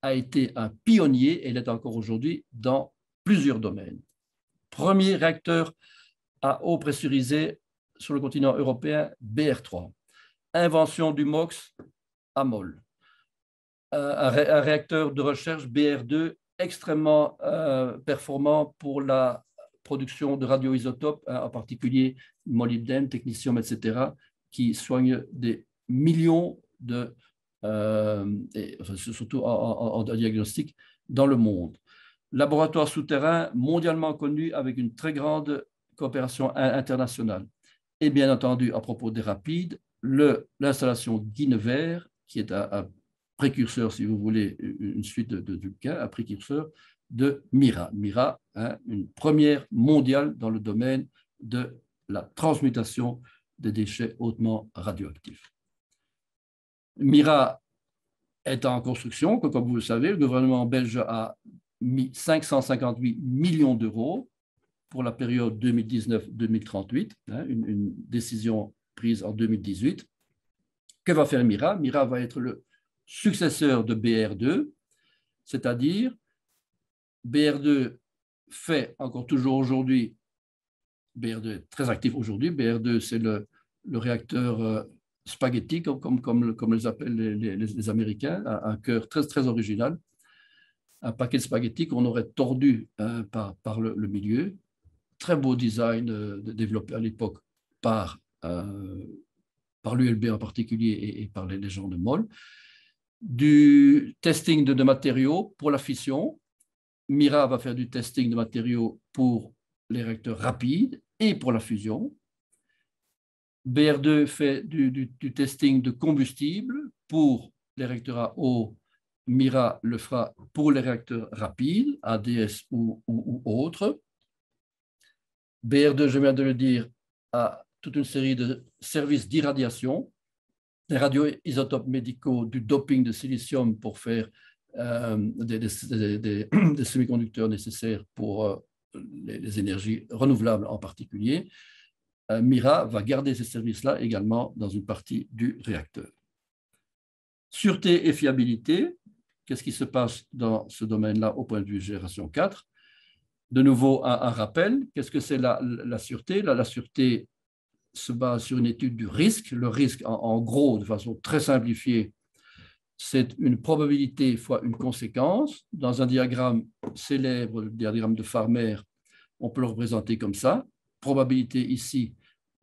Speaker 1: a été un pionnier, et l'est encore aujourd'hui, dans plusieurs domaines. Premier réacteur à eau pressurisée sur le continent européen, BR3. Invention du MOX à MOL. Un réacteur de recherche BR2 extrêmement performant pour la production de radioisotopes, en particulier molybdène, technetium, etc., qui soignent des millions surtout en diagnostic dans le monde. Laboratoire souterrain mondialement connu avec une très grande coopération internationale. Et bien entendu, à propos des rapides, l'installation Guinevere, qui est un précurseur, si vous voulez, une suite de Vulcain, un précurseur de MIRA. MIRA, hein, une première mondiale dans le domaine de la transmutation des déchets hautement radioactifs. MIRA est en construction, comme vous le savez, le gouvernement belge a mis 558 millions d'euros pour la période 2019-2038, hein, une décision prise en 2018. Que va faire MIRA? MIRA va être le successeur de BR2, c'est-à-dire BR2 fait encore toujours aujourd'hui, BR2 est très actif aujourd'hui, BR2 c'est le réacteur spaghetti, comme les appellent les Américains, un cœur très, très original, un paquet de spaghettis qu'on aurait tordu par le milieu. Très beau design développé à l'époque par l'ULB en particulier et par les gens de Moll. Du testing de matériaux pour la fission. Mira va faire du testing de matériaux pour les réacteurs rapides et pour la fusion. BR2 fait du testing de combustible pour les réacteurs à eau. Mira le fera pour les réacteurs rapides, ADS ou autres. BR2, je viens de le dire, a toute une série de services d'irradiation, des radioisotopes médicaux, du doping de silicium pour faire des semi-conducteurs nécessaires pour les énergies renouvelables en particulier. Mira va garder ces services-là également dans une partie du réacteur. Sûreté et fiabilité, qu'est-ce qui se passe dans ce domaine-là au point de vue génération 4? De nouveau, un rappel, qu'est-ce que c'est la sûreté? La sûreté se base sur une étude du risque. Le risque, en gros, de façon très simplifiée, c'est une probabilité fois une conséquence. Dans un diagramme célèbre, le diagramme de Farmer, on peut le représenter comme ça. Probabilité ici,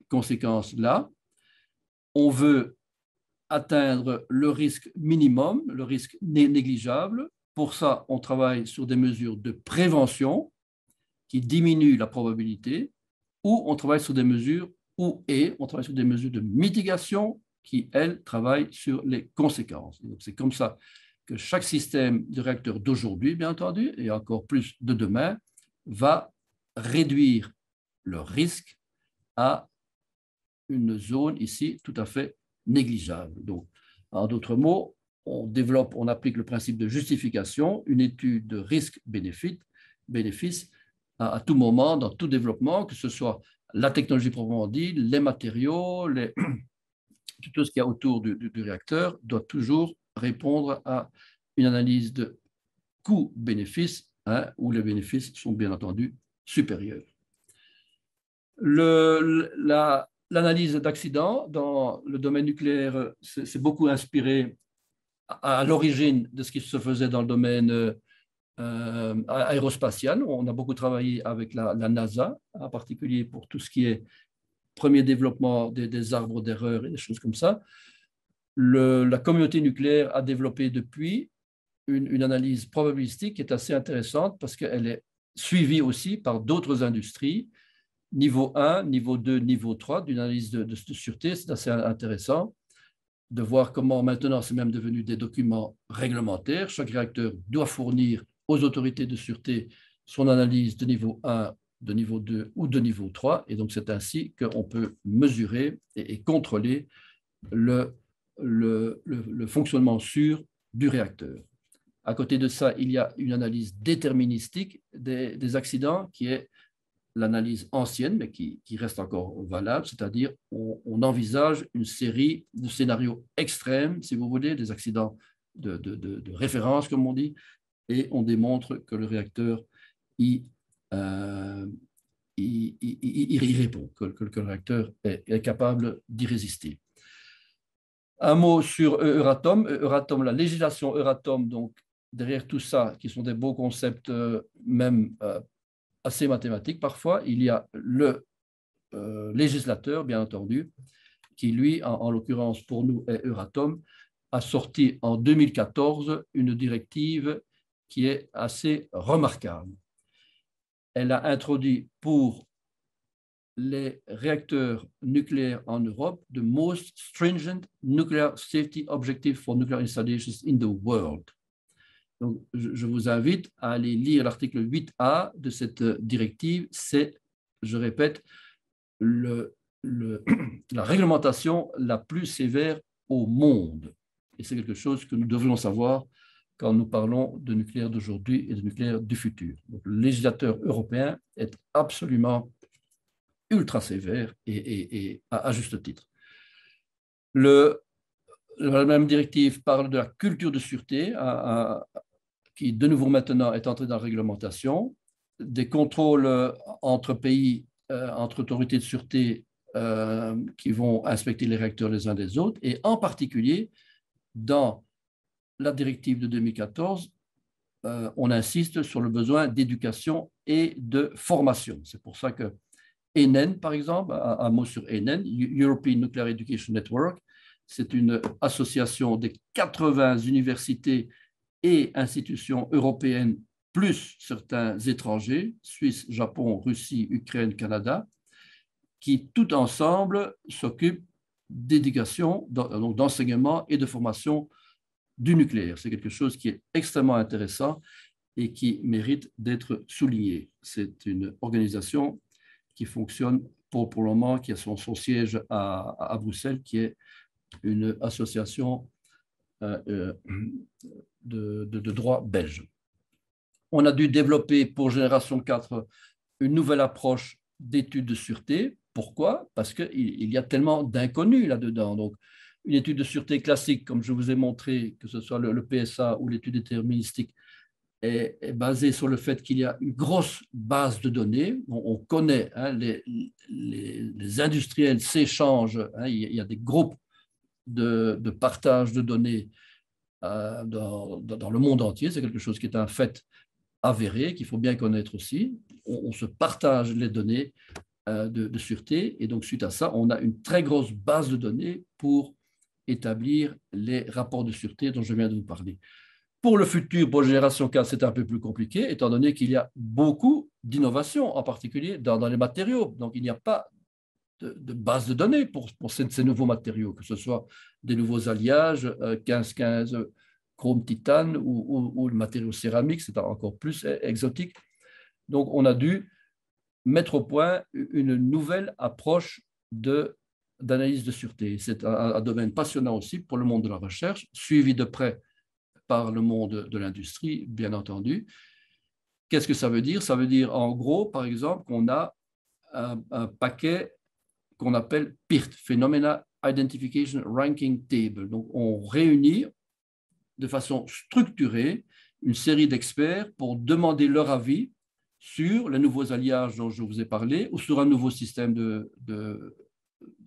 Speaker 1: conséquence là. On veut atteindre le risque minimum, le risque négligeable. Pour ça, on travaille sur des mesures de prévention qui diminuent la probabilité, ou on travaille sur des mesures on travaille sur des mesures de mitigation qui, elles, travaillent sur les conséquences. C'est comme ça que chaque système de réacteur d'aujourd'hui, bien entendu, et encore plus de demain, va réduire le risque à une zone ici tout à fait négligeable. Donc, en d'autres mots, on applique le principe de justification, une étude de risque-bénéfice à tout moment, dans tout développement, que ce soit la technologie proprement dit, les matériaux, tout ce qu'il y a autour du réacteur, doit toujours répondre à une analyse de coût-bénéfice, où les bénéfices sont bien entendu supérieurs. L'analyse d'accidents dans le domaine nucléaire s'est beaucoup inspirée à l'origine de ce qui se faisait dans le domaine aérospatial. On a beaucoup travaillé avec la NASA, en particulier pour tout ce qui est premier développement des arbres d'erreur et des choses comme ça. La communauté nucléaire a développé depuis une analyse probabilistique qui est assez intéressante parce qu'elle est suivie aussi par d'autres industries, niveau 1, niveau 2, niveau 3, d'une analyse de sûreté. C'est assez intéressant de voir comment maintenant c'est même devenu des documents réglementaires. Chaque réacteur doit fournir aux autorités de sûreté son analyse de niveau 1, de niveau 2 ou de niveau 3. Et donc, c'est ainsi qu'on peut mesurer et contrôler le fonctionnement sûr du réacteur. À côté de ça, il y a une analyse déterministique des accidents qui est l'analyse ancienne, mais qui reste encore valable, c'est-à-dire on envisage une série de scénarios extrêmes, si vous voulez, des accidents de référence, comme on dit, et on démontre que le réacteur y répond, que le réacteur est capable d'y résister. Un mot sur Euratom. Euratom, la législation Euratom, donc derrière tout ça, qui sont des beaux concepts même assez mathématiques parfois, il y a le législateur, bien entendu, qui lui, en l'occurrence pour nous est Euratom, a sorti en 2014 une directive qui est assez remarquable. Elle a introduit pour les réacteurs nucléaires en Europe the most stringent nuclear safety objective for nuclear installations in the world. Donc, je vous invite à aller lire l'article 8A de cette directive. C'est, je répète, la réglementation la plus sévère au monde. Et c'est quelque chose que nous devrions savoir quand nous parlons de nucléaire d'aujourd'hui et de nucléaire du futur. Donc, le législateur européen est absolument ultra sévère et à juste titre. La même directive parle de la culture de sûreté qui, de nouveau maintenant, est entrée dans la réglementation, des contrôles entre pays, entre autorités de sûreté qui vont inspecter les réacteurs les uns des autres, et en particulier, dans la directive de 2014, on insiste sur le besoin d'éducation et de formation. C'est pour ça que ENEN, par exemple, un mot sur ENEN, European Nuclear Education Network, c'est une association des 80 universités et institutions européennes, plus certains étrangers, Suisse, Japon, Russie, Ukraine, Canada, qui tout ensemble s'occupent d'éducation, donc d'enseignement et de formation du nucléaire. C'est quelque chose qui est extrêmement intéressant et qui mérite d'être souligné. C'est une organisation qui fonctionne pour le moment, qui a son siège à Bruxelles, qui est une association de droit belge. On a dû développer pour Génération 4 une nouvelle approche d'études de sûreté. Pourquoi? Parce qu'il y a tellement d'inconnus là-dedans. Donc, une étude de sûreté classique, comme je vous ai montré, que ce soit le PSA ou l'étude déterministique, est basée sur le fait qu'il y a une grosse base de données. On connaît, hein, les industriels s'échangent, hein, il y a des groupes de partage de données dans le monde entier. C'est quelque chose qui est un fait avéré, qu'il faut bien connaître aussi. On se partage les données de sûreté, et donc suite à ça, on a une très grosse base de données pour établir les rapports de sûreté dont je viens de vous parler. Pour le futur, pour Génération 4, c'est un peu plus compliqué, étant donné qu'il y a beaucoup d'innovations, en particulier dans les matériaux. Donc, il n'y a pas de base de données pour ces nouveaux matériaux, que ce soit des nouveaux alliages, 15-15 chrome titane ou le matériau céramique, c'est encore plus exotique. Donc, on a dû mettre au point une nouvelle approche d'analyse de sûreté. C'est un domaine passionnant aussi pour le monde de la recherche, suivi de près par le monde de l'industrie, bien entendu. Qu'est-ce que ça veut dire? Ça veut dire, en gros, par exemple, qu'on a un paquet qu'on appelle PIRT, Phenomena Identification Ranking Table. Donc, on réunit de façon structurée une série d'experts pour demander leur avis sur les nouveaux alliages dont je vous ai parlé ou sur un nouveau système de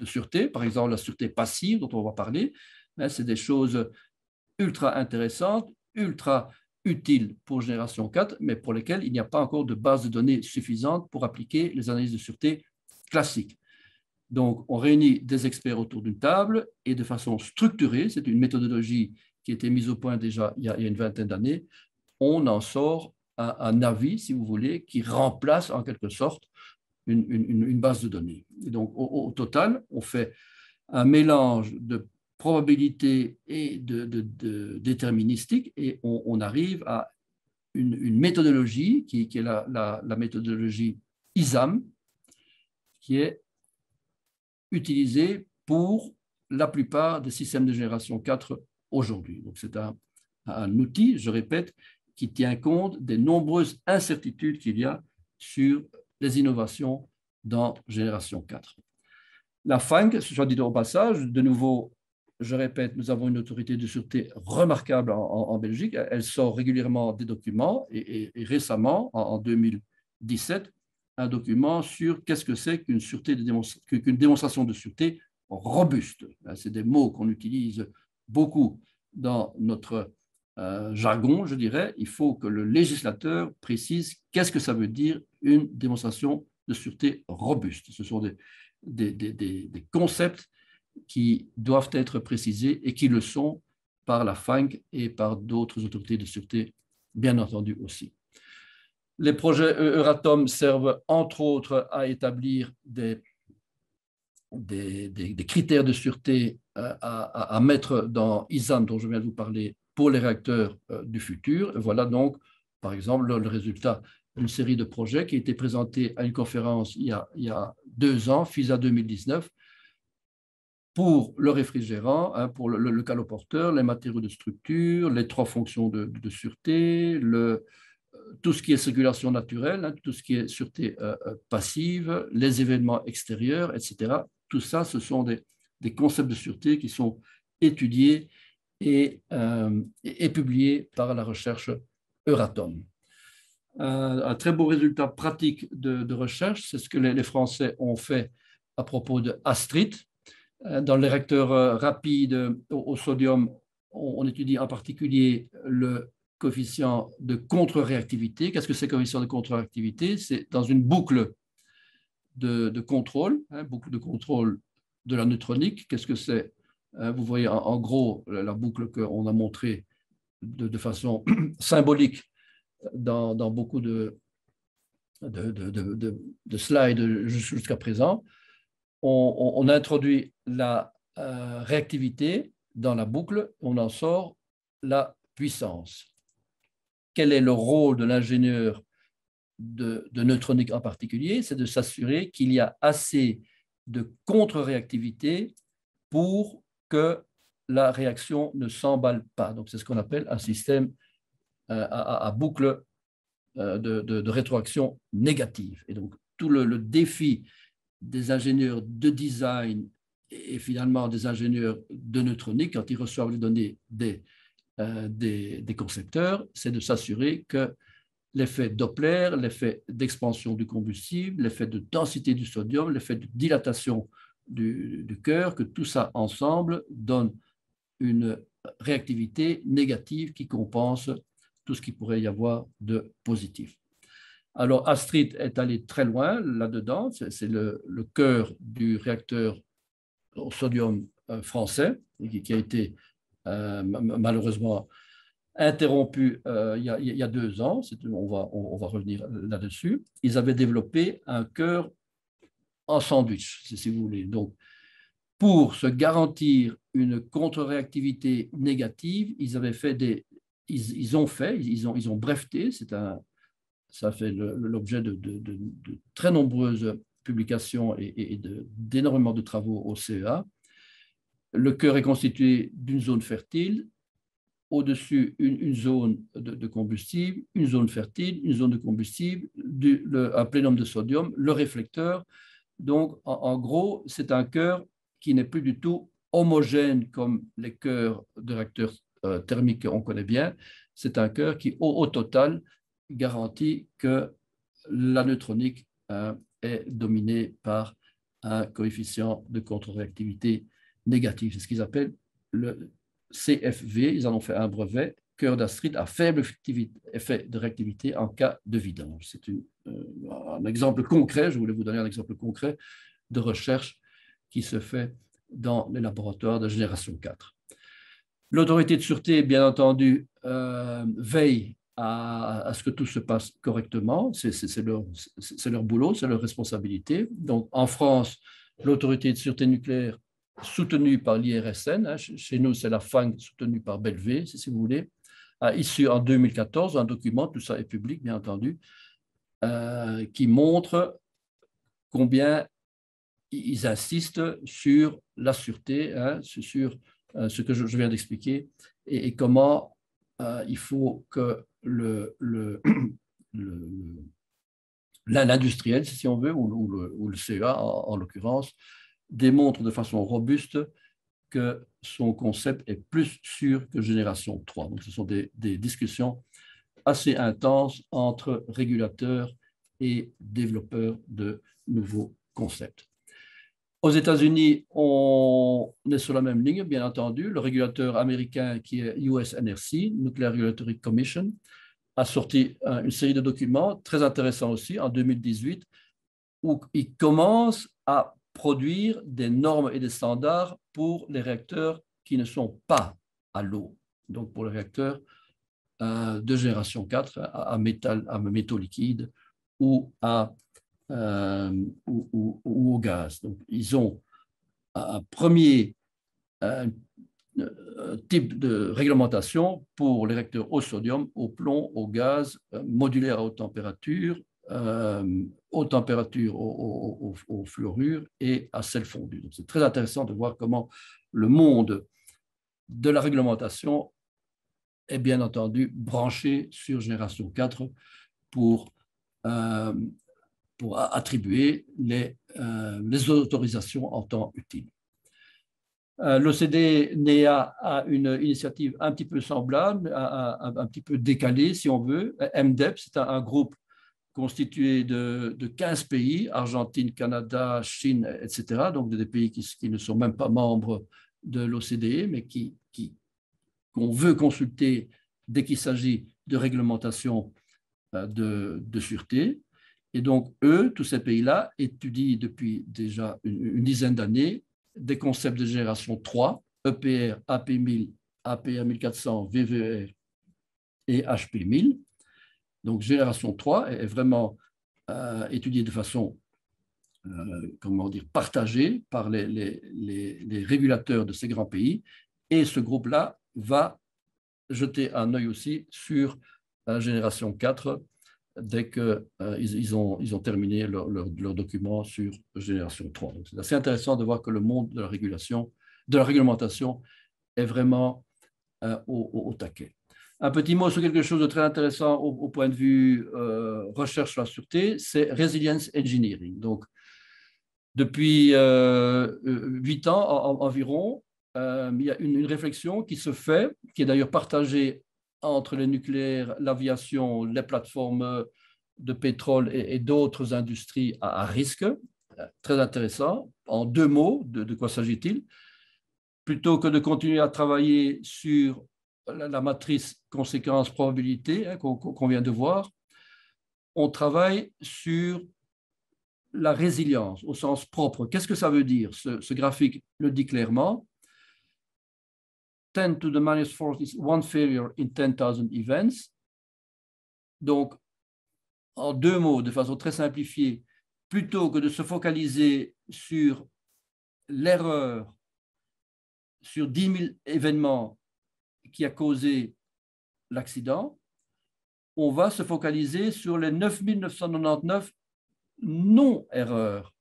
Speaker 1: sûreté, par exemple la sûreté passive dont on va parler. C'est des choses ultra intéressantes, ultra utiles pour Génération 4, mais pour lesquelles il n'y a pas encore de base de données suffisante pour appliquer les analyses de sûreté classiques. Donc, on réunit des experts autour d'une table et de façon structurée, c'est une méthodologie qui a été mise au point déjà il y a une vingtaine d'années, on en sort un avis, si vous voulez, qui remplace en quelque sorte une base de données. Et donc, au total, on fait un mélange de probabilité et de déterministique et on arrive à une méthodologie qui est la méthodologie ISAM, qui est utilisée pour la plupart des systèmes de génération 4 aujourd'hui. Donc, c'est un outil, je répète, qui tient compte des nombreuses incertitudes qu'il y a sur les innovations dans génération 4. La FANG, soit dit au passage, de nouveau, je répète, nous avons une autorité de sûreté remarquable en Belgique. Elle sort régulièrement des documents et récemment, en 2017, un document sur qu'est-ce que c'est qu'une démonstration de sûreté robuste. C'est des mots qu'on utilise beaucoup dans notre jargon, je dirais. Il faut que le législateur précise qu'est-ce que ça veut dire une démonstration de sûreté robuste. Ce sont des concepts qui doivent être précisés et qui le sont par la FANG et par d'autres autorités de sûreté, bien entendu aussi. Les projets Euratom servent entre autres à établir des critères de sûreté à mettre dans ISAM, dont je viens de vous parler, pour les réacteurs du futur. Voilà donc, par exemple, le résultat d'une série de projets qui a été présenté à une conférence il y a 2 ans, FISA 2019, pour le réfrigérant, hein, pour le caloporteur, les matériaux de structure, les 3 fonctions de sûreté, tout ce qui est circulation naturelle, hein, tout ce qui est sûreté passive, les événements extérieurs, etc. Tout ça, ce sont des concepts de sûreté qui sont étudiés et publiés par la recherche Euratom. Un très beau résultat pratique de recherche, c'est ce que les Français ont fait à propos de Astrid. Dans les réacteurs rapides au sodium, on étudie en particulier le coefficient de contre-réactivité. Qu'est-ce que c'est le coefficient de contre-réactivité? C'est dans une boucle de contrôle, boucle de contrôle de la neutronique. Qu'est-ce que c'est? Vous voyez en gros la boucle qu'on a montrée de façon symbolique dans beaucoup de slides jusqu'à présent. On introduit la réactivité dans la boucle, on en sort la puissance. Quel est le rôle de l'ingénieur de neutronique en particulier? C'est de s'assurer qu'il y a assez de contre-réactivité pour que la réaction ne s'emballe pas. Donc, c'est ce qu'on appelle un système à boucle de rétroaction négative. Et donc, tout le défi des ingénieurs de design et finalement des ingénieurs de neutronique, quand ils reçoivent les données des concepteurs, c'est de s'assurer que l'effet Doppler, l'effet d'expansion du combustible, l'effet de densité du sodium, l'effet de dilatation du cœur, que tout ça ensemble donne une réactivité négative qui compense tout ce qu'il pourrait y avoir de positif. Alors, Astrid est allé très loin là-dedans. C'est le cœur du réacteur au sodium français, qui a été malheureusement interrompu il y a 2 ans. On va revenir là-dessus. Ils avaient développé un cœur en sandwich, si vous voulez. Donc, pour se garantir une contre-réactivité négative, ils ont breveté, ça fait l'objet de très nombreuses publications et d'énormément de travaux au CEA. Le cœur est constitué d'une zone fertile, au-dessus une zone de combustible, une zone fertile, une zone de combustible, un plénum de sodium, le réflecteur. Donc, en gros, c'est un cœur qui n'est plus du tout homogène comme les cœurs de réacteurs thermiques qu'on connaît bien. C'est un cœur qui, au total, garantit que la neutronique est dominée par un coefficient de contre-réactivité négatif. C'est ce qu'ils appellent le CFV. Ils en ont fait un brevet, cœur d'Astrid à faible effet de réactivité en cas de vidange. C'est un exemple concret, je voulais vous donner un exemple concret de recherche qui se fait dans les laboratoires de génération 4. L'autorité de sûreté, bien entendu, veille à ce que tout se passe correctement. C'est leur boulot, c'est leur responsabilité. Donc, en France, l'autorité de sûreté nucléaire soutenue par l'IRSN, chez nous, c'est la FANG soutenue par Bellevue, si vous voulez, a issu en 2014 un document, tout ça est public, bien entendu, qui montre combien ils insistent sur la sûreté, sur ce que je viens d'expliquer, et comment il faut que l'industriel, si on veut, ou le CEA en l'occurrence, démontre de façon robuste que son concept est plus sûr que Génération 3. Donc, ce sont des discussions assez intenses entre régulateurs et développeurs de nouveaux concepts. Aux États-Unis, on est sur la même ligne, bien entendu. Le régulateur américain, qui est USNRC, Nuclear Regulatory Commission, a sorti une série de documents très intéressants aussi en 2018, où il commence à produire des normes et des standards pour les réacteurs qui ne sont pas à l'eau, donc pour les réacteurs de génération 4 à métaux liquides ou au gaz. Donc, ils ont un premier type de réglementation pour les réacteurs au sodium, au plomb, au gaz, modulaires à haute température au fluorure et à sel fondu. Donc, c'est très intéressant de voir comment le monde de la réglementation est bien entendu branché sur Génération 4 pour attribuer les autorisations en temps utile. L'OCDE NEA a une initiative un petit peu semblable, un petit peu décalée, si on veut. MDEP, c'est un groupe constitué de 15 pays, Argentine, Canada, Chine, etc., donc des pays qui ne sont même pas membres de l'OCDE, mais qu'on veut consulter dès qu'il s'agit de réglementation de sûreté. Et donc, eux, tous ces pays-là, étudient depuis déjà une dizaine d'années des concepts de génération 3, EPR, AP1000, APR 1400, VVER et HP 1000. Donc, génération 3 est vraiment étudiée de façon comment dire, partagée par les régulateurs de ces grands pays. Et ce groupe-là va jeter un œil aussi sur la génération 4 dès qu'ils ont terminé leur document sur génération 3. Donc, c'est assez intéressant de voir que le monde de la réglementation est vraiment au taquet. Un petit mot sur quelque chose de très intéressant au point de vue recherche sur la sûreté, c'est Resilience Engineering. Donc, depuis 8 ans environ, il y a une réflexion qui se fait, qui est d'ailleurs partagée entre le nucléaire, l'aviation, les plateformes de pétrole et d'autres industries à risque. Très intéressant. En 2 mots, de quoi s'agit-il? Plutôt que de continuer à travailler sur la matrice conséquence-probabilité qu'on vient de voir, on travaille sur la résilience au sens propre. Qu'est-ce que ça veut dire? Ce graphique le dit clairement. 10 to the minus 4 is one failure in 10,000 events. Donc, en 2 mots, de façon très simplifiée, plutôt que de se focaliser sur l'erreur sur 10 000 événements qui a causé l'accident, on va se focaliser sur les 9 999 non-erreurs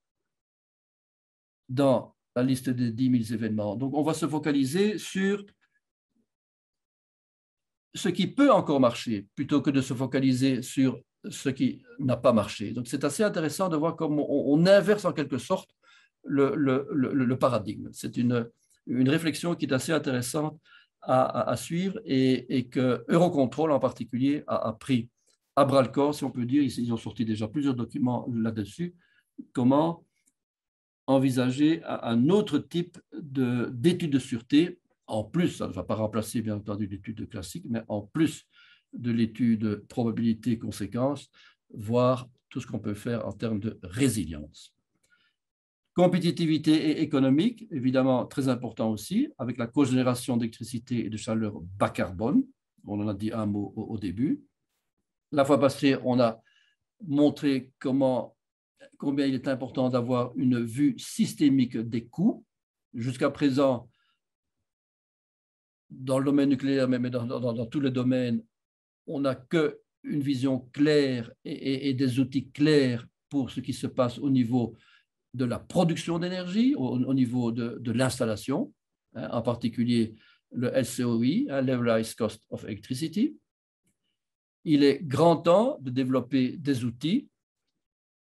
Speaker 1: dans la liste des 10 000 événements. Donc, on va se focaliser sur ce qui peut encore marcher plutôt que de se focaliser sur ce qui n'a pas marché. Donc, c'est assez intéressant de voir comment on inverse en quelque sorte le paradigme. C'est une réflexion qui est assez intéressante à suivre et que Eurocontrol en particulier a pris à bras le corps, si on peut dire. Ils ont sorti déjà plusieurs documents là-dessus. Comment envisager un autre type d'études de sûreté, en plus, ça ne va pas remplacer bien entendu l'étude classique, mais en plus de l'étude probabilité-conséquence, voir tout ce qu'on peut faire en termes de résilience. Compétitivité et économique, évidemment très important aussi, avec la cogénération d'électricité et de chaleur bas carbone. On en a dit un mot au début. La fois passée, on a montré combien il est important d'avoir une vue systémique des coûts. Jusqu'à présent, dans le domaine nucléaire, mais dans tous les domaines, on n'a qu'une vision claire et des outils clairs pour ce qui se passe au niveau de la production d'énergie, au niveau de l'installation, en particulier le LCOE, Levelized Cost of Electricity. Il est grand temps de développer des outils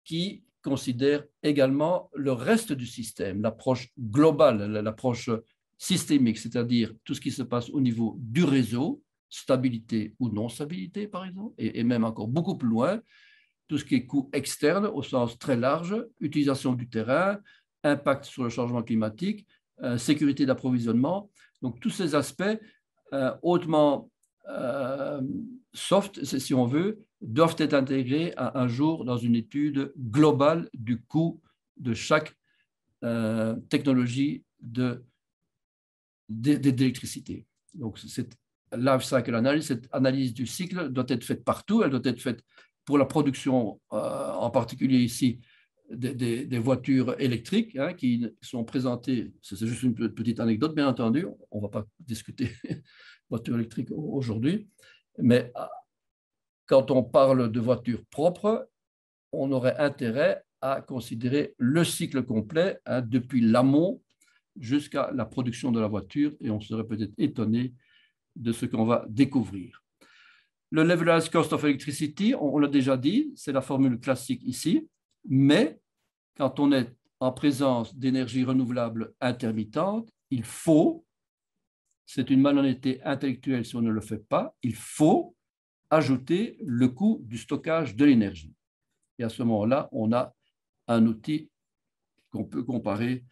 Speaker 1: qui considèrent également le reste du système, l'approche globale, l'approche systémique, c'est-à-dire tout ce qui se passe au niveau du réseau, stabilité ou non-stabilité, par exemple, et même encore beaucoup plus loin, tout ce qui est coût externe au sens très large, utilisation du terrain, impact sur le changement climatique, sécurité d'approvisionnement. Donc, tous ces aspects hautement soft, si on veut, doivent être intégrés un jour dans une étude globale du coût de chaque technologie d'électricité. Donc, cette life cycle analysis, cette analyse du cycle doit être faite partout. Elle doit être faite pour la production, en particulier ici, des voitures électriques qui sont présentées. C'est juste une petite anecdote, bien entendu. On ne va pas discuter voitures électriques aujourd'hui. Mais quand on parle de voitures propres, on aurait intérêt à considérer le cycle complet, depuis l'amont jusqu'à la production de la voiture, et on serait peut-être étonné de ce qu'on va découvrir. Le Levelized Cost of Electricity, on l'a déjà dit, c'est la formule classique ici, mais quand on est en présence d'énergie renouvelable intermittente, il faut, c'est une malhonnêteté intellectuelle si on ne le fait pas, il faut ajouter le coût du stockage de l'énergie. Et à ce moment-là, on a un outil qu'on peut comparer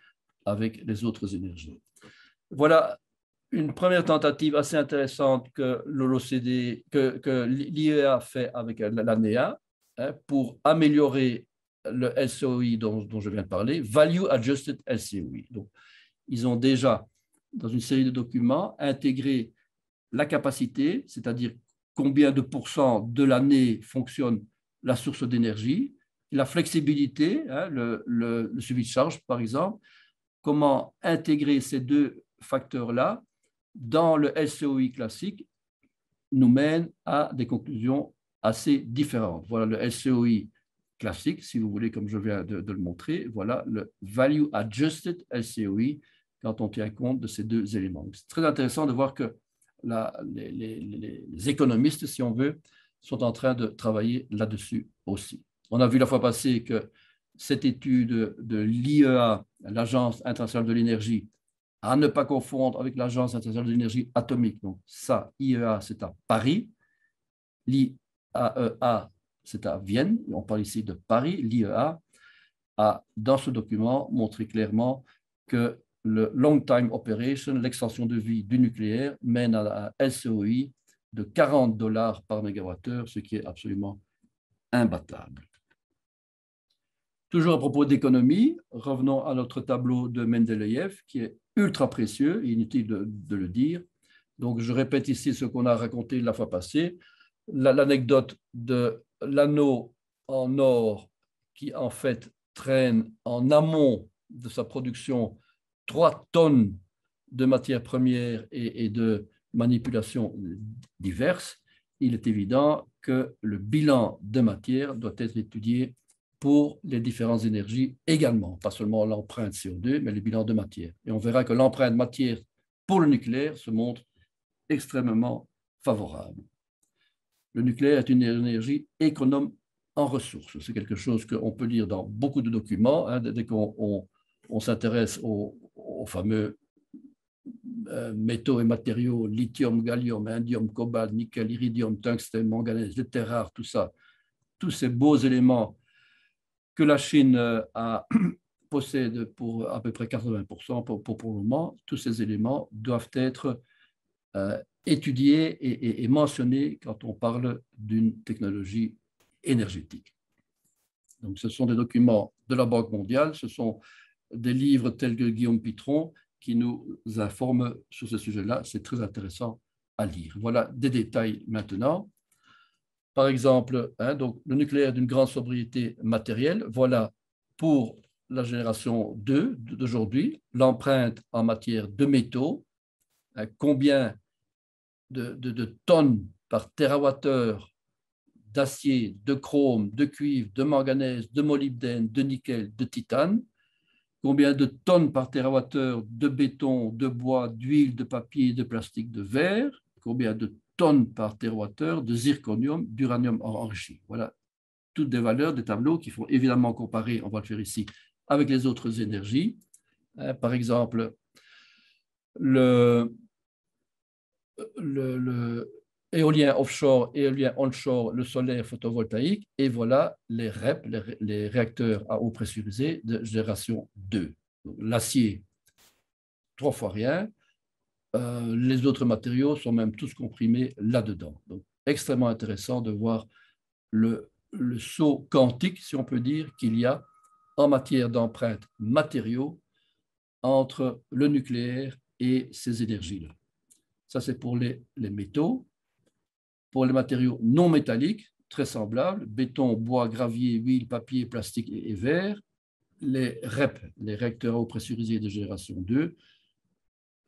Speaker 1: avec les autres énergies. Voilà une première tentative assez intéressante que l'IEA fait avec l'ANEA pour améliorer le LCOI dont je viens de parler, Value Adjusted LCOI. Donc, ils ont déjà, dans une série de documents, intégré la capacité, c'est-à-dire combien de pourcents de l'année fonctionne la source d'énergie, la flexibilité, le suivi de charge, par exemple, comment intégrer ces deux facteurs-là dans le LCOI classique nous mène à des conclusions assez différentes. Voilà le LCOI classique, si vous voulez, comme je viens de le montrer. Voilà le Value Adjusted LCOI quand on tient compte de ces deux éléments. C'est très intéressant de voir que les économistes, si on veut, sont en train de travailler là-dessus aussi. On a vu la fois passée que cette étude de l'IEA, l'Agence internationale de l'énergie, à ne pas confondre avec l'Agence internationale de l'énergie atomique. Donc ça, IEA, c'est à Paris. L'IAEA, c'est à Vienne. On parle ici de Paris. L'IEA a, dans ce document, montré clairement que le long time operation, l'extension de vie du nucléaire, mène à un LCOI de $40 par mégawattheure, ce qui est absolument imbattable. Toujours à propos d'économie, revenons à notre tableau de Mendeleïev, qui est ultra précieux, inutile de le dire. Donc, je répète ici ce qu'on a raconté la fois passée, l'anecdote de l'anneau en or qui, en fait, traîne en amont de sa production 3 tonnes de matières premières et de manipulations diverses. Il est évident que le bilan de matière doit être étudié pour les différentes énergies également, pas seulement l'empreinte CO2, mais le bilan de matière. Et on verra que l'empreinte matière pour le nucléaire se montre extrêmement favorable. Le nucléaire est une énergie économe en ressources. C'est quelque chose qu'on peut lire dans beaucoup de documents, dès qu'on s'intéresse aux fameux métaux et matériaux, lithium, gallium, indium, cobalt, nickel, iridium, tungstène, manganèse, les terres rares, tout ça, tous ces beaux éléments que la Chine possède pour à peu près 80% pour le moment, tous ces éléments doivent être étudiés et mentionnés quand on parle d'une technologie énergétique. Donc, ce sont des documents de la Banque mondiale, ce sont des livres tels que Guillaume Pitron qui nous informent sur ce sujet-là. C'est très intéressant à lire. Voilà des détails maintenant. Par exemple, donc, le nucléaire d'une grande sobriété matérielle, voilà pour la génération 2 d'aujourd'hui, l'empreinte en matière de métaux, combien de tonnes par térawattheure d'acier, de chrome, de cuivre, de manganèse, de molybdène, de nickel, de titane, combien de tonnes par térawattheure de béton, de bois, d'huile, de papier, de plastique, de verre, combien de tonnes par térawattheure de zirconium, d'uranium enrichi. Voilà toutes des valeurs, des tableaux qu'il faut évidemment comparer, on va le faire ici, avec les autres énergies. Par exemple, le éolien offshore, éolien onshore, le solaire photovoltaïque, et voilà les REP, les réacteurs à eau pressurisée de génération 2. L'acier, 3 fois rien. Les autres matériaux sont même tous comprimés là-dedans. Donc, extrêmement intéressant de voir le saut quantique, si on peut dire, qu'il y a en matière d'empreinte matériaux entre le nucléaire et ces énergies-là. Ça, c'est pour les métaux. Pour les matériaux non métalliques, très semblables, béton, bois, gravier, huile, papier, plastique et verre, les REP, les réacteurs à eau pressurisés de génération 2,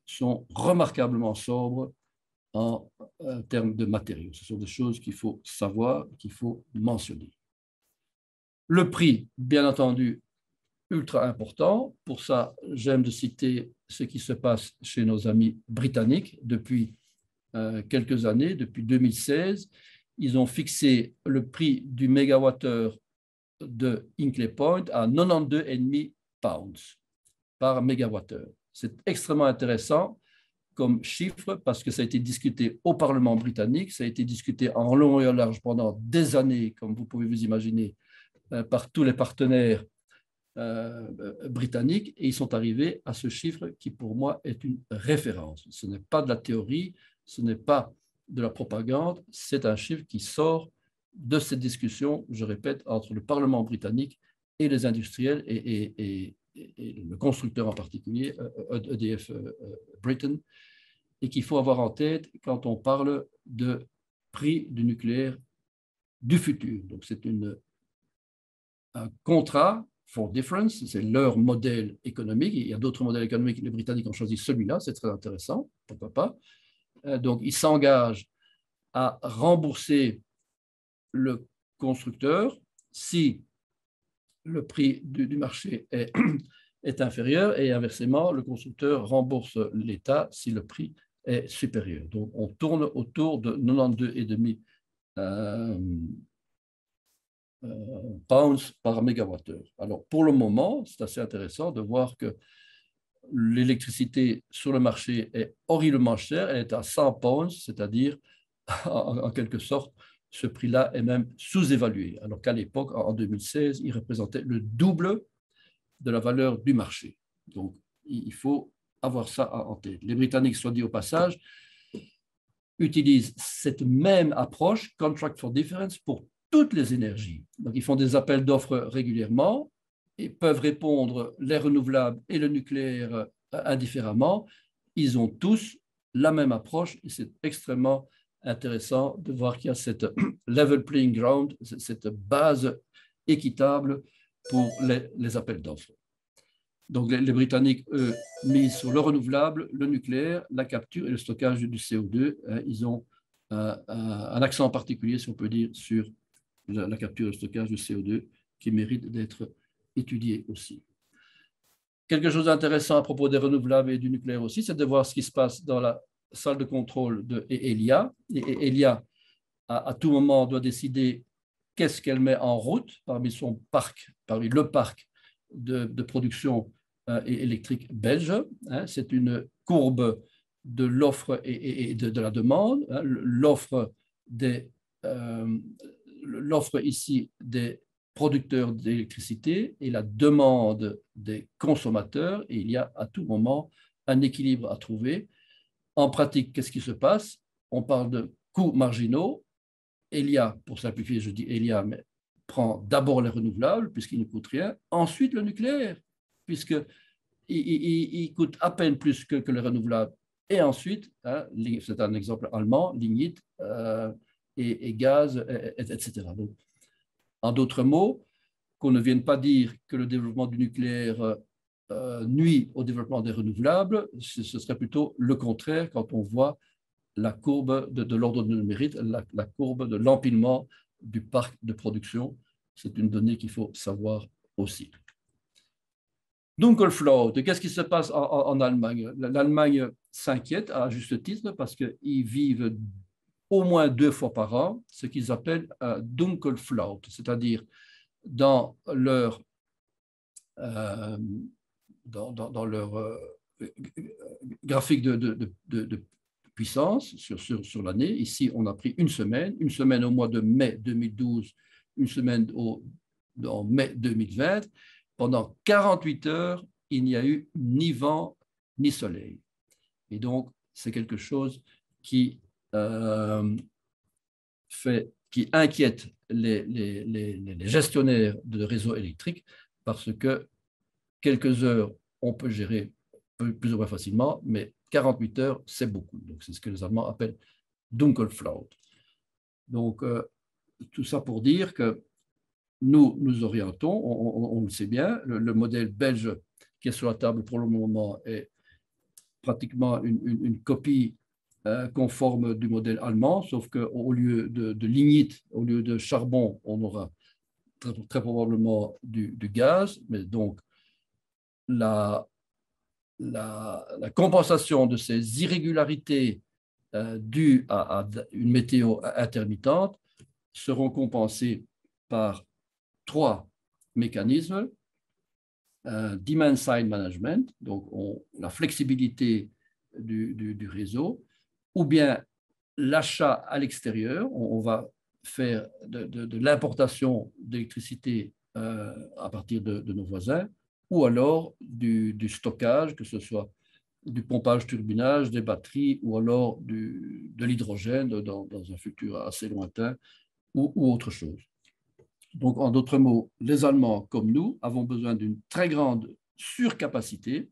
Speaker 1: sont remarquablement sobres en termes de matériaux. Ce sont des choses qu'il faut savoir, qu'il faut mentionner. Le prix, bien entendu, ultra important. Pour ça, j'aime de citer ce qui se passe chez nos amis britanniques depuis quelques années, depuis 2016. Ils ont fixé le prix du mégawattheure de Hinkley Point à 92,5 pounds par mégawattheure. C'est extrêmement intéressant comme chiffre parce que ça a été discuté au Parlement britannique, ça a été discuté en long et en large pendant des années, comme vous pouvez vous imaginer, par tous les partenaires britanniques et ils sont arrivés à ce chiffre qui pour moi est une référence. Ce n'est pas de la théorie, ce n'est pas de la propagande, c'est un chiffre qui sort de cette discussion, je répète, entre le Parlement britannique et les industriels et le constructeur en particulier, EDF Britain, et qu'il faut avoir en tête quand on parle de prix du nucléaire du futur. Donc c'est un contrat for difference, c'est leur modèle économique. Il y a d'autres modèles économiques, les Britanniques ont choisi celui-là, c'est très intéressant, pourquoi pas. Donc ils s'engagent à rembourser le constructeur si le prix du marché est inférieur et inversement, le constructeur rembourse l'État si le prix est supérieur. Donc, on tourne autour de 92,5 pounds par mégawattheure. Alors, pour le moment, c'est assez intéressant de voir que l'électricité sur le marché est horriblement chère, elle est à 100 pounds, c'est-à-dire, en quelque sorte, ce prix-là est même sous-évalué, alors qu'à l'époque, en 2016, il représentait le double de la valeur du marché. Donc, il faut avoir ça en tête. Les Britanniques, soit dit au passage, utilisent cette même approche, Contract for Difference, pour toutes les énergies. Donc, ils font des appels d'offres régulièrement et peuvent répondre les renouvelables et le nucléaire indifféremment. Ils ont tous la même approche et c'est extrêmement intéressant de voir qu'il y a cette level playing ground, cette base équitable pour les appels d'offres. Donc, les Britanniques, eux, misent sur le renouvelable, le nucléaire, la capture et le stockage du CO2. Ils ont un accent particulier, si on peut dire, sur la capture et le stockage du CO2 qui mérite d'être étudié aussi. Quelque chose d'intéressant à propos des renouvelables et du nucléaire aussi, c'est de voir ce qui se passe dans la salle de contrôle de Elia. Et Elia, à tout moment, doit décider qu'est-ce qu'elle met en route parmi son parc, parmi le parc de production électrique belge. C'est une courbe de l'offre et de la demande. L'offre ici des producteurs d'électricité et la demande des consommateurs. Et il y a à tout moment un équilibre à trouver. En pratique, qu'est-ce qui se passe? On parle de coûts marginaux. Elia, pour simplifier, je dis Elia, mais prend d'abord les renouvelables, puisqu'ils ne coûtent rien, ensuite le nucléaire, puisqu'il coûte à peine plus que les renouvelables, et ensuite, c'est un exemple allemand, lignite et gaz, etc. Donc, en d'autres mots, qu'on ne vienne pas dire que le développement du nucléaire nuit au développement des renouvelables, ce serait plutôt le contraire quand on voit la courbe de l'ordre de mérite, la courbe de l'empilement du parc de production. C'est une donnée qu'il faut savoir aussi. Dunkelflaut, qu'est-ce qui se passe en Allemagne? L'Allemagne s'inquiète à juste titre parce qu'ils vivent au moins 2 fois par an ce qu'ils appellent un Dunkelflaut, c'est-à-dire dans leur, graphique de puissance sur l'année. Ici, on a pris une semaine au mois de mai 2012, une semaine en mai 2020. Pendant 48 heures, il n'y a eu ni vent ni soleil. Et donc, c'est quelque chose qui inquiète les gestionnaires de réseaux électriques parce que quelques heures, on peut gérer plus ou moins facilement, mais 48 heures, c'est beaucoup. Donc, c'est ce que les Allemands appellent Dunkelflaut. Donc, tout ça pour dire que nous orientons, on le sait bien, le modèle belge qui est sur la table pour le moment est pratiquement une copie conforme du modèle allemand, sauf qu'au lieu de lignite, au lieu de charbon, on aura très probablement du gaz, mais donc la compensation de ces irrégularités dues à une météo intermittente seront compensées par 3 mécanismes. Demand-side management, donc la flexibilité du réseau, ou bien l'achat à l'extérieur, on va faire de l'importation d'électricité à partir de nos voisins, ou alors du stockage, que ce soit du pompage-turbinage, des batteries, ou alors de l'hydrogène dans un futur assez lointain, ou autre chose. Donc, en d'autres mots, les Allemands, comme nous, avons besoin d'une très grande surcapacité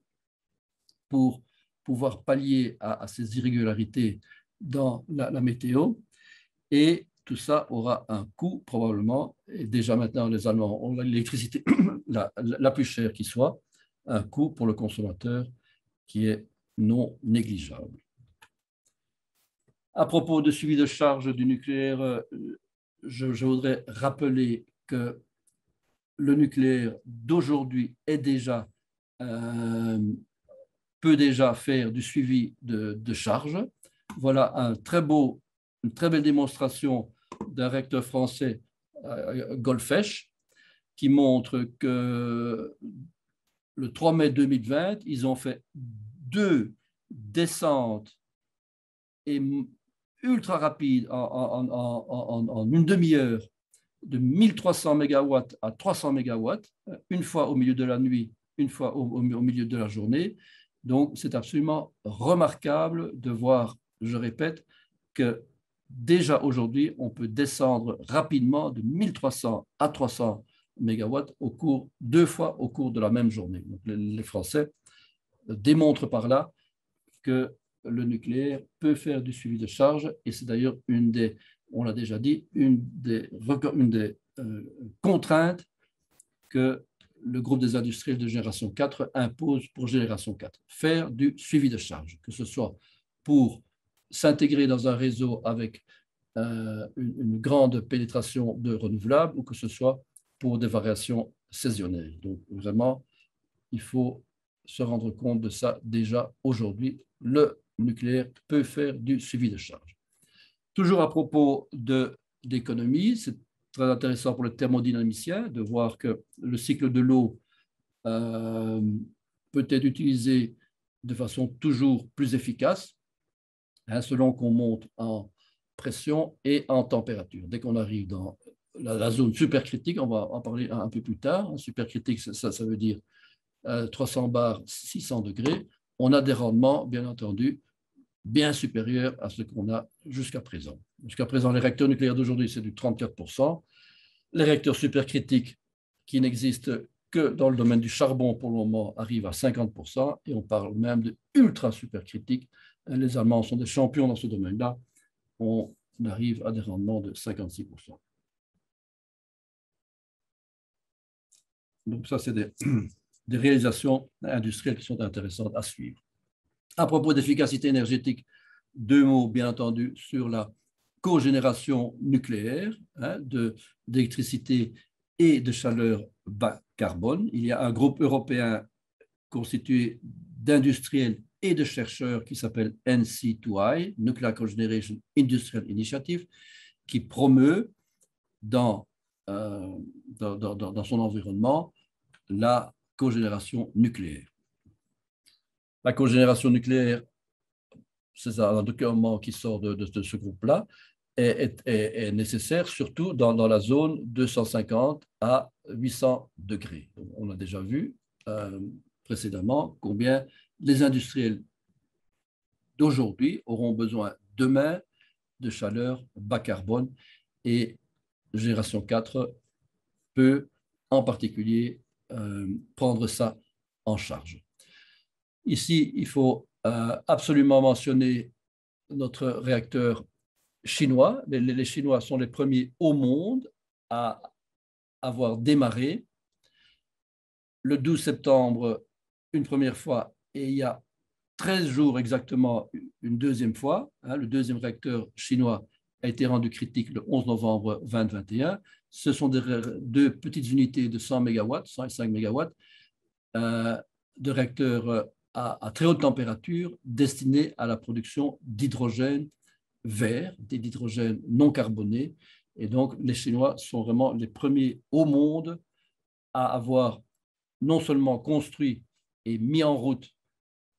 Speaker 1: pour pouvoir pallier à ces irrégularités dans la météo. Et tout ça aura un coût probablement. Et déjà maintenant, les Allemands ont l'électricité la plus chère qui soit, un coût pour le consommateur qui est non négligeable. À propos de suivi de charge du nucléaire, je voudrais rappeler que le nucléaire d'aujourd'hui est déjà, peut déjà faire du suivi de charge. Voilà une très belle démonstration d'un réacteur français, Golfech, qui montre que le 3 mai 2020, ils ont fait 2 descentes ultra rapides en une demi-heure de 1300 MW à 300 MW, une fois au milieu de la nuit, une fois au milieu de la journée. Donc, c'est absolument remarquable de voir, je répète, que déjà aujourd'hui, on peut descendre rapidement de 1300 à 300 MW deux fois au cours de la même journée. Donc, les Français démontrent par là que le nucléaire peut faire du suivi de charge, et c'est d'ailleurs on l'a déjà dit, une des contraintes que le groupe des industriels de génération 4 impose pour génération 4, faire du suivi de charge, que ce soit pour s'intégrer dans un réseau avec une grande pénétration de renouvelables, ou que ce soit pour des variations saisonnières. Donc vraiment, il faut se rendre compte de ça déjà aujourd'hui. Le nucléaire peut faire du suivi de charge. Toujours à propos d'économie, c'est très intéressant pour le thermodynamicien de voir que le cycle de l'eau peut être utilisé de façon toujours plus efficace, selon qu'on monte en pression et en température. Dès qu'on arrive dans la zone supercritique, on va en parler un peu plus tard. Supercritique, ça veut dire 300 bars, 600 degrés. On a des rendements, bien entendu, bien supérieurs à ce qu'on a jusqu'à présent. Jusqu'à présent, les réacteurs nucléaires d'aujourd'hui, c'est du 34%. Les réacteurs supercritiques qui n'existent que dans le domaine du charbon pour le moment arrivent à 50%, et on parle même de ultra supercritiques. Les Allemands sont des champions dans ce domaine-là. On arrive à des rendements de 56%. Donc ça, c'est des réalisations industrielles qui sont intéressantes à suivre. À propos d'efficacité énergétique, 2 mots, bien entendu, sur la cogénération nucléaire d'électricité et de chaleur bas carbone. Il y a un groupe européen constitué d'industriels et de chercheurs qui s'appelle NC2I, Nuclear Cogeneration Industrial Initiative, qui promeut dans son environnement la cogénération nucléaire. La cogénération nucléaire, c'est un document qui sort de ce groupe-là, est nécessaire surtout dans la zone 250 à 800 degrés. Donc, on a déjà vu précédemment combien les industriels d'aujourd'hui auront besoin demain de chaleur bas carbone, et Génération 4 peut en particulier prendre ça en charge. Ici, il faut absolument mentionner notre réacteur chinois. Les Chinois sont les premiers au monde à avoir démarré le 12 septembre une première fois, et il y a 13 jours exactement une deuxième fois. Le deuxième réacteur chinois a été rendu critique le 11 novembre 2021. Ce sont deux petites unités de 100 MW, 105 MW, de réacteurs à très haute température destinés à la production d'hydrogène vert, d'hydrogène non carboné. Et donc, les Chinois sont vraiment les premiers au monde à avoir non seulement construit et mis en route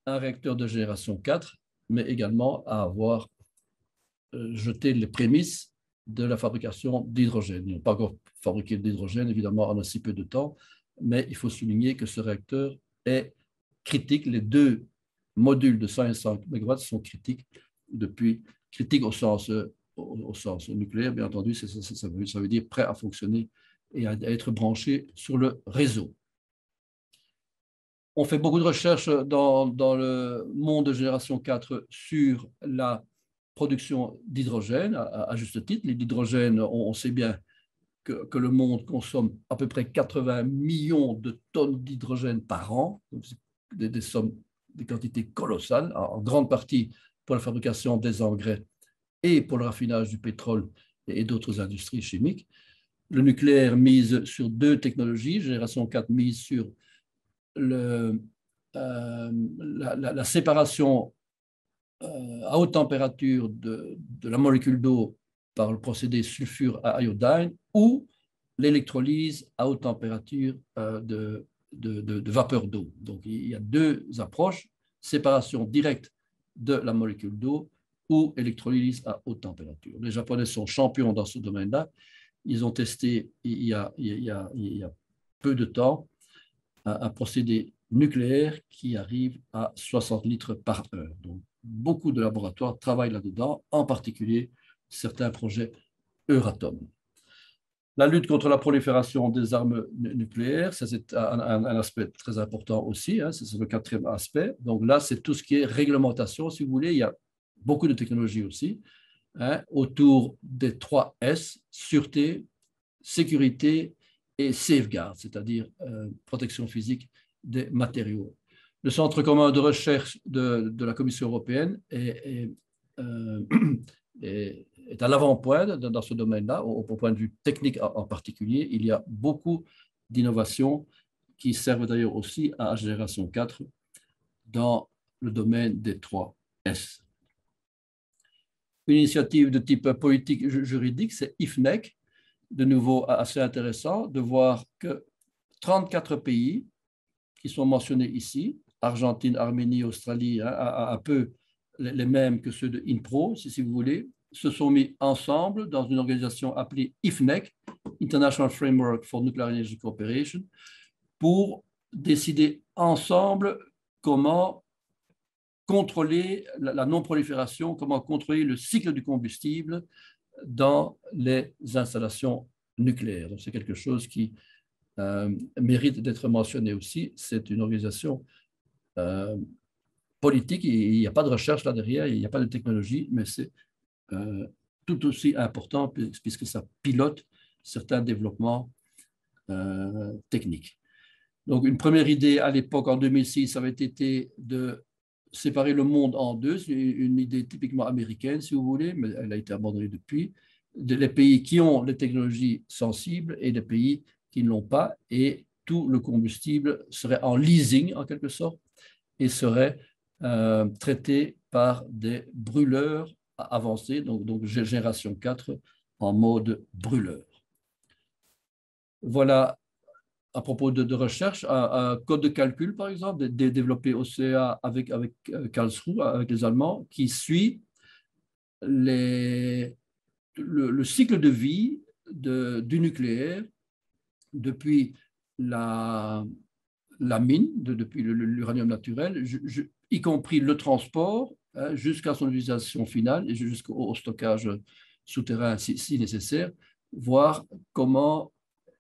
Speaker 1: un réacteur de génération 4, mais également à avoir jeté les prémices de la fabrication d'hydrogène. Ils n'ont pas encore fabriqué d'hydrogène, évidemment, en aussi peu de temps, mais il faut souligner que ce réacteur est critique. Les deux modules de 105 MW sont critiques depuis, critiques au sens nucléaire, bien entendu, ça veut dire prêt à fonctionner et à être branché sur le réseau. On fait beaucoup de recherches dans le monde de génération 4 sur la production d'hydrogène, à juste titre. L'hydrogène, on sait bien que le monde consomme à peu près 80 millions de tonnes d'hydrogène par an, donc des sommes, des quantités colossales, en grande partie pour la fabrication des engrais et pour le raffinage du pétrole et d'autres industries chimiques. Le nucléaire mise sur deux technologies, génération 4 mise sur la séparation à haute température de la molécule d'eau par le procédé sulfure à iodine ou l'électrolyse à haute température de vapeur d'eau. Donc, il y a deux approches, séparation directe de la molécule d'eau ou électrolyse à haute température. Les Japonais sont champions dans ce domaine-là. Ils ont testé il y a peu de temps un procédé nucléaire qui arrive à 60 litres par heure. Donc, beaucoup de laboratoires travaillent là-dedans, en particulier certains projets Euratom. La lutte contre la prolifération des armes nucléaires, c'est un aspect très important aussi, hein, c'est le quatrième aspect. Donc là, c'est tout ce qui est réglementation, si vous voulez. Il y a beaucoup de technologies aussi, hein, autour des 3 S, sûreté, sécurité et safeguard, c'est-à-dire protection physique des matériaux. Le Centre commun de recherche de la Commission européenne est à l'avant-pointe dans ce domaine-là, au point de vue technique en particulier. Il y a beaucoup d'innovations qui servent d'ailleurs aussi à la génération 4 dans le domaine des 3 S. Une initiative de type politique juridique, c'est IFNEC. De nouveau, assez intéressant de voir que 34 pays qui sont mentionnés ici, Argentine, Arménie, Australie, hein, un peu les mêmes que ceux de INPRO, si vous voulez, se sont mis ensemble dans une organisation appelée IFNEC, International Framework for Nuclear Energy Cooperation, pour décider ensemble comment contrôler la non-prolifération, comment contrôler le cycle du combustible dans les installations nucléaires. Donc, c'est quelque chose qui mérite d'être mentionné aussi. C'est une organisation politique. Il n'y a pas de recherche là derrière, il n'y a pas de technologie, mais c'est tout aussi important puisque ça pilote certains développements techniques. Donc, une première idée à l'époque, en 2006, avait été de séparer le monde en deux. C'est une idée typiquement américaine, si vous voulez, mais elle a été abandonnée depuis. Les pays qui ont les technologies sensibles et les pays qui ne l'ont pas, et tout le combustible serait en leasing, en quelque sorte, et serait traité par des brûleurs avancés, donc génération 4 en mode brûleur. Voilà, à propos de recherche, un code de calcul, par exemple, développé au CEA avec Karlsruhe, avec les Allemands, qui suit le cycle de vie du nucléaire depuis la mine, depuis l'uranium naturel, y compris le transport, hein, jusqu'à son utilisation finale et jusqu'au stockage souterrain si nécessaire, voir comment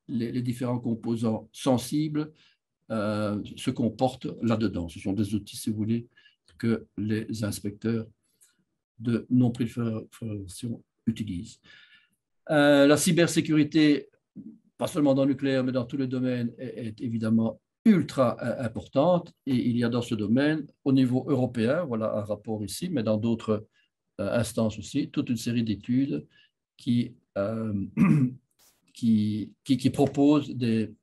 Speaker 1: les différents composants sensibles se comportent là-dedans. Ce sont des outils, si vous voulez, que les inspecteurs de non-prolifération utilisent. La cybersécurité, pas seulement dans le nucléaire, mais dans tous les domaines, est évidemment ultra importante. Et il y a dans ce domaine, au niveau européen, voilà un rapport ici, mais dans d'autres instances aussi, toute une série d'études qui proposent des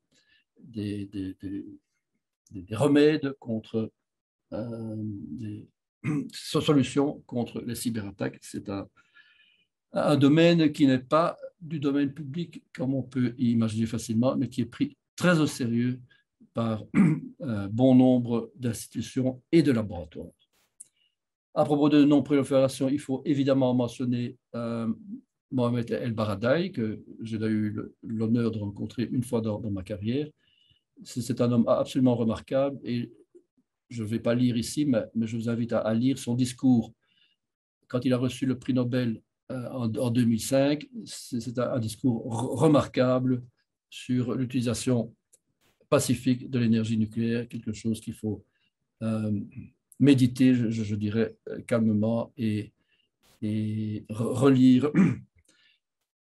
Speaker 1: remèdes contre des solutions contre les cyberattaques. C'est un domaine qui n'est pas du domaine public, comme on peut imaginer facilement, mais qui est pris très au sérieux par bon nombre d'institutions et de laboratoires. À propos de non-prolifération, il faut évidemment mentionner Mohamed El Baradei, que j'ai eu l'honneur de rencontrer une fois dans ma carrière. C'est un homme absolument remarquable et je ne vais pas lire ici, mais je vous invite à lire son discours quand il a reçu le prix Nobel en 2005. C'est un discours remarquable sur l'utilisation pacifique de l'énergie nucléaire, quelque chose qu'il faut méditer, je dirais, calmement et relire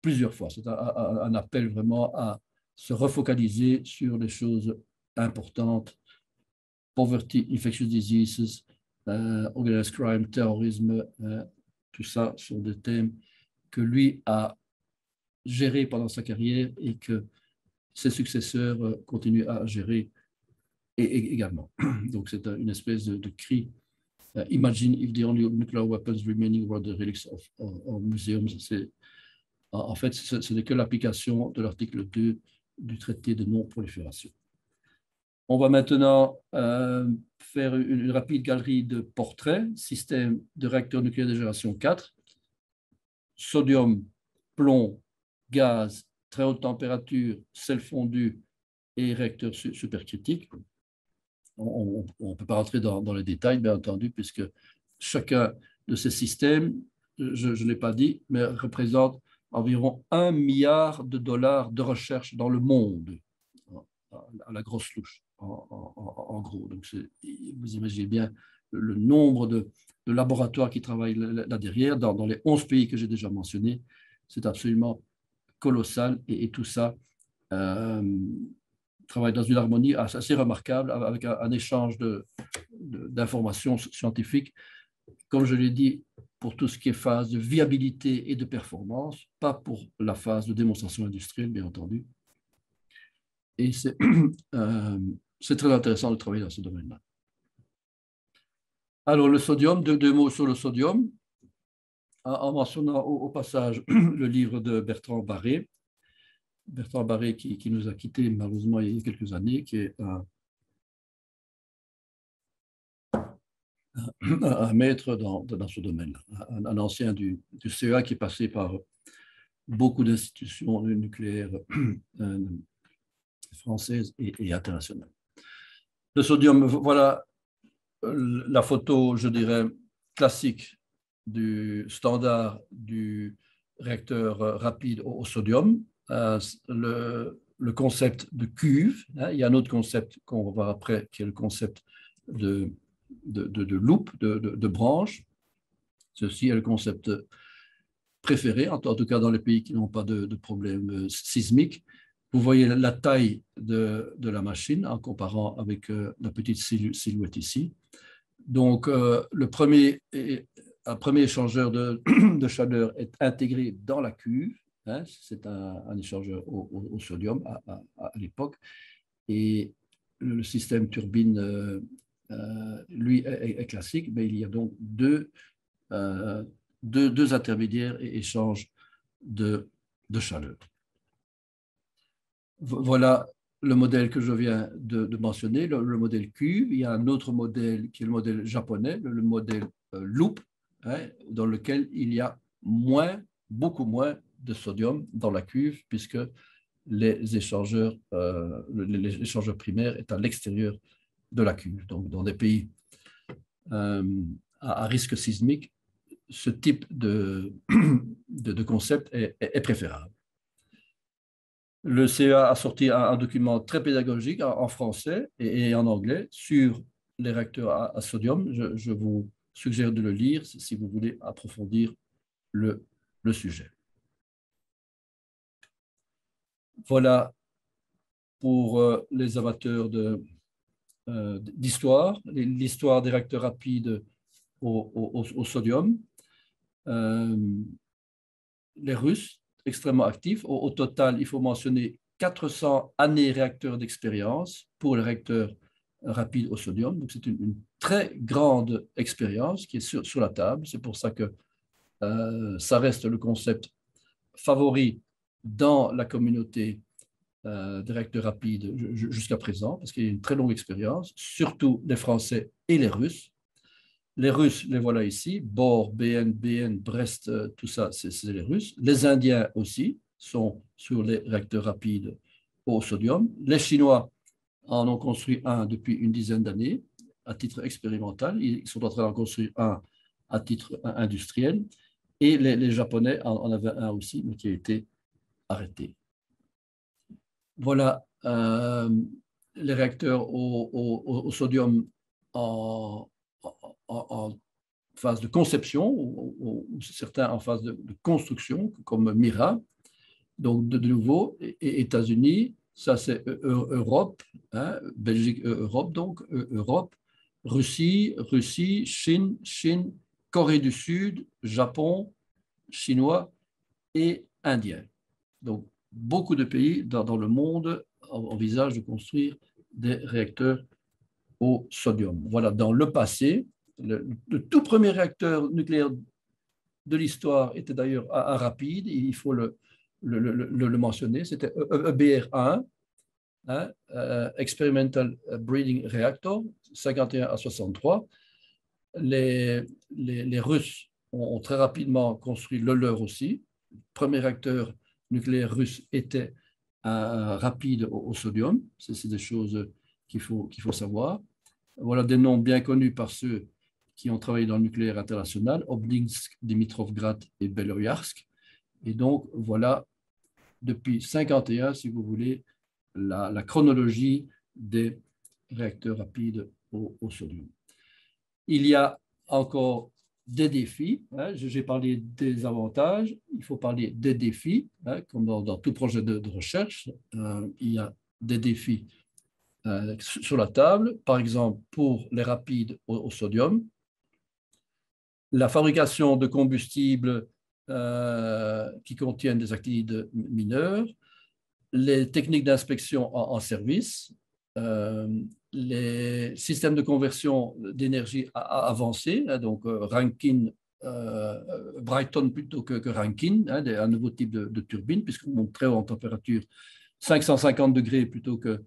Speaker 1: plusieurs fois. C'est un appel vraiment à se refocaliser sur les choses importantes: poverty, infectious diseases, organized crime, terrorisme, tout ça sont des thèmes que lui a gérés pendant sa carrière et que ses successeurs continuent à gérer également. Donc c'est une espèce de cri. Imagine if the only nuclear weapons remaining were the relics of museums. En fait, ce n'est que l'application de l'article 2 du traité de non-prolifération. On va maintenant faire une rapide galerie de portraits. Système de réacteur nucléaire de génération 4. Sodium, plomb, gaz, très haute température, sel fondu et réacteur supercritique. On ne peut pas rentrer dans les détails, bien entendu, puisque chacun de ces systèmes, je ne l'ai pas dit, mais représente environ 1 milliard de dollars de recherche dans le monde, à la grosse louche, en gros. Donc, vous imaginez bien le nombre de laboratoires qui travaillent là derrière, dans les 11 pays que j'ai déjà mentionnés. C'est absolument colossal, et tout ça travaille dans une harmonie assez remarquable, avec un échange d'informations scientifiques, comme je l'ai dit, pour tout ce qui est phase de viabilité et de performance, pas pour la phase de démonstration industrielle, bien entendu. Et c'est très intéressant de travailler dans ce domaine-là. Alors, le sodium, deux mots sur le sodium, en mentionnant au passage le livre de Bertrand Barré. Bertrand Barré qui nous a quittés malheureusement il y a quelques années, qui est un maître dans ce domaine, un ancien du CEA qui est passé par beaucoup d'institutions nucléaires françaises et internationales. Le sodium, voilà la photo, je dirais, classique du standard du réacteur rapide au sodium. Le concept de cuve, il y a un autre concept qu'on va voir après, qui est le concept de loupe, de branche. Ceci est le concept préféré, en tout cas dans les pays qui n'ont pas de problème sismique. Vous voyez la taille de la machine en comparant avec la petite silhouette ici. Donc, un premier échangeur de chaleur est intégré dans la cuve. C'est un échangeur au sodium à l'époque. Et le système turbine, lui, est classique, mais il y a donc deux intermédiaires et échanges de chaleur. Voilà le modèle que je viens de mentionner, le modèle cuve. Il y a un autre modèle qui est le modèle japonais, le modèle loop, dans lequel il y a beaucoup moins de sodium dans la cuve, puisque l'échangeur primaire est à l'extérieur de la cuve. Donc, dans des pays à risque sismique, ce type de concept est préférable. Le CEA a sorti un document très pédagogique en français et en anglais sur les réacteurs à sodium. Je vous suggère de le lire si vous voulez approfondir le sujet. Voilà pour les amateurs d'histoire, l'histoire des réacteurs rapides au sodium. Les Russes, extrêmement actifs. Au total, il faut mentionner 400 années réacteurs d'expérience pour le réacteur rapide au sodium. Donc, c'est une très grande expérience qui est sur la table. C'est pour ça que ça reste le concept favori dans la communauté des réacteurs rapides jusqu'à présent, parce qu'il y a une très longue expérience, surtout les Français et les Russes. Les Russes, les voilà ici. Bor, BN, Brest, tout ça, c'est les Russes. Les Indiens aussi sont sur les réacteurs rapides au sodium. Les Chinois en ont construit un depuis une dizaine d'années à titre expérimental. Ils sont en train d'en construire un à titre industriel. Et les Japonais en avaient un aussi, mais qui a été arrêté. Voilà les réacteurs au sodium en, en phase de conception, ou certains en phase de construction, comme Mira. Donc, de nouveau, États-Unis, ça c'est Europe, hein, Belgique, Europe, donc Europe, Russie, Chine, Corée du Sud, Japon, Chinois et Indiens. Donc, beaucoup de pays dans le monde envisagent de construire des réacteurs au sodium. Voilà, dans le passé, le tout premier réacteur nucléaire de l'histoire était d'ailleurs un rapide, il faut le mentionner, c'était EBR-1, hein, Experimental Breeding Reactor, 51 à 63. Les Russes ont très rapidement construit le leur aussi. Le premier réacteur nucléaire russe était un rapide au sodium. C'est des choses qu'il faut savoir. Voilà des noms bien connus par ceux qui ont travaillé dans le nucléaire international, Obninsk, Dimitrovgrad et Beloyarsk. Et donc, voilà, depuis 1951, si vous voulez, la chronologie des réacteurs rapides au sodium. Il y a encore des défis. Hein, j'ai parlé des avantages, il faut parler des défis. Hein, comme dans tout projet de recherche, il y a des défis sur la table. Par exemple, pour les rapides au sodium, la fabrication de combustibles qui contiennent des activités mineures, les techniques d'inspection en service, les systèmes de conversion d'énergie avancés, hein, donc Rankine, Brighton plutôt que Rankine, hein, un nouveau type de turbine, puisqu'on monte très haut en température, 550 degrés plutôt que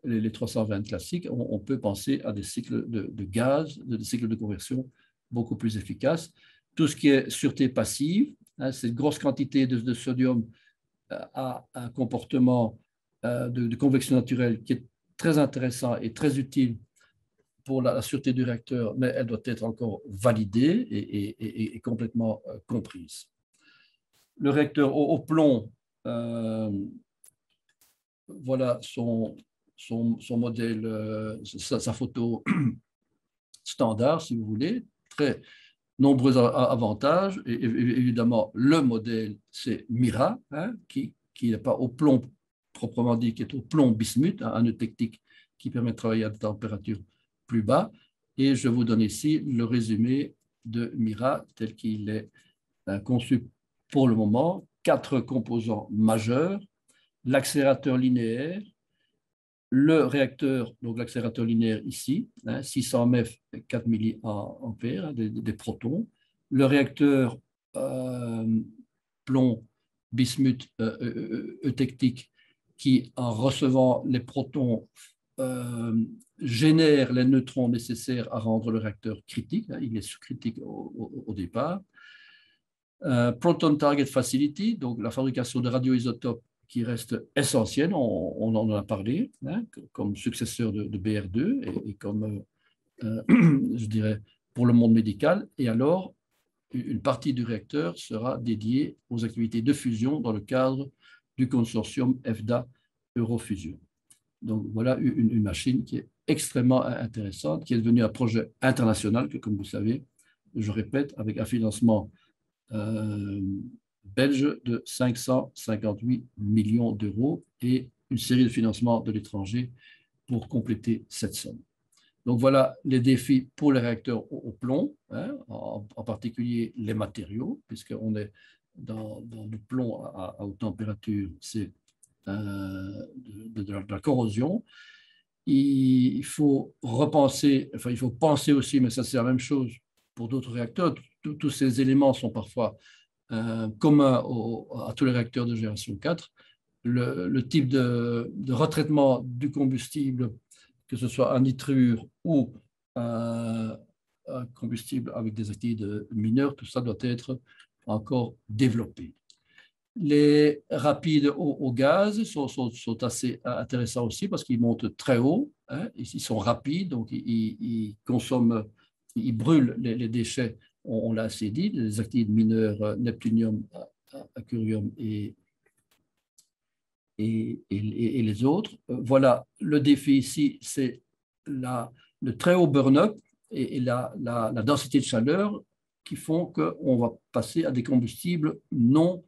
Speaker 1: les 320 classiques, on peut penser à des cycles de gaz, des cycles de conversion beaucoup plus efficaces. Tout ce qui est sûreté passive, hein, cette grosse quantité de sodium a un comportement de convection naturelle qui est très intéressant et très utile pour la sûreté du réacteur, mais elle doit être encore validée et complètement comprise. Le réacteur au plomb, voilà son modèle, sa photo standard, si vous voulez, très nombreux avantages. Et évidemment, le modèle, c'est Mira, hein, qui n'est pas au plomb proprement dit, qui est au plomb bismuth, un eutectique qui permet de travailler à des températures plus bas. Et je vous donne ici le résumé de Mira tel qu'il est conçu pour le moment. 4 composants majeurs: l'accélérateur linéaire, le réacteur, donc l'accélérateur linéaire ici, hein, 600 MeV, 4 milliampères, hein, des protons. Le réacteur plomb bismuth eutectique qui, en recevant les protons, génère les neutrons nécessaires à rendre le réacteur critique. Hein, il est sous-critique au départ. Proton Target Facility, donc la fabrication de radioisotopes qui reste essentielle, on en a parlé, hein, comme successeur de BR2 et comme, je dirais, pour le monde médical. Et alors, une partie du réacteur sera dédiée aux activités de fusion dans le cadre du consortium EFDA Eurofusion. Donc voilà une machine qui est extrêmement intéressante, qui est devenue un projet international que, comme vous savez, je répète, avec un financement belge de 558 millions d'euros et une série de financements de l'étranger pour compléter cette somme. Donc voilà les défis pour les réacteurs au plomb, hein, en particulier les matériaux, puisqu'on est dans du plomb à haute température, c'est de la corrosion. Il faut repenser, enfin il faut penser aussi, mais ça c'est la même chose pour d'autres réacteurs. Tous ces éléments sont parfois communs à tous les réacteurs de génération 4. Le type de retraitement du combustible, que ce soit un nitrure ou un combustible avec des activités mineures, tout ça doit être encore développé. Les rapides au gaz sont assez intéressants aussi parce qu'ils montent très haut, hein, ils sont rapides, donc ils consomment, ils brûlent les déchets, on l'a assez dit, les activités mineures, neptunium, accurium et les autres. Voilà, le défi ici, c'est le très haut burn-up et la densité de chaleur qui font qu'on va passer à des combustibles non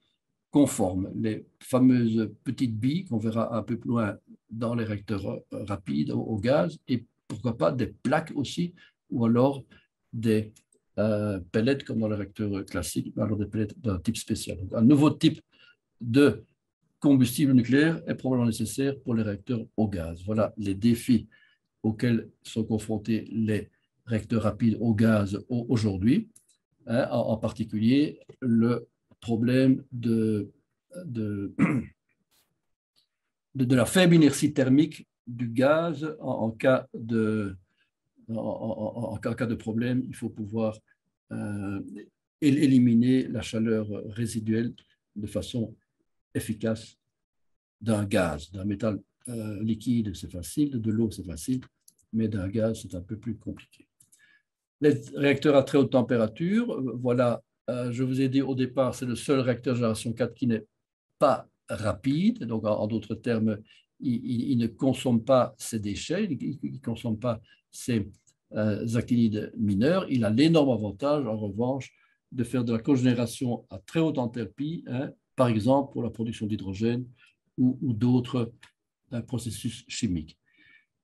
Speaker 1: conformes. Les fameuses petites billes qu'on verra un peu plus loin dans les réacteurs rapides au gaz et pourquoi pas des plaques aussi ou alors des pellets comme dans les réacteurs classiques, mais alors des pellets d'un type spécial. Donc, un nouveau type de combustible nucléaire est probablement nécessaire pour les réacteurs au gaz. Voilà les défis auxquels sont confrontés les réacteurs rapides au gaz aujourd'hui, hein, en particulier le problème de la faible inertie thermique du gaz en cas de problème. Il faut pouvoir éliminer la chaleur résiduelle de façon efficace d'un gaz. D'un métal liquide, c'est facile, de l'eau, c'est facile, mais d'un gaz, c'est un peu plus compliqué. Les réacteurs à très haute température, voilà, je vous ai dit au départ, c'est le seul réacteur génération 4 qui n'est pas rapide. Donc, en d'autres termes, il ne consomme pas ses déchets, il ne consomme pas ses actinides mineurs. Il a l'énorme avantage, en revanche, de faire de la cogénération à très haute enthalpie, hein, par exemple pour la production d'hydrogène ou d'autres processus chimiques.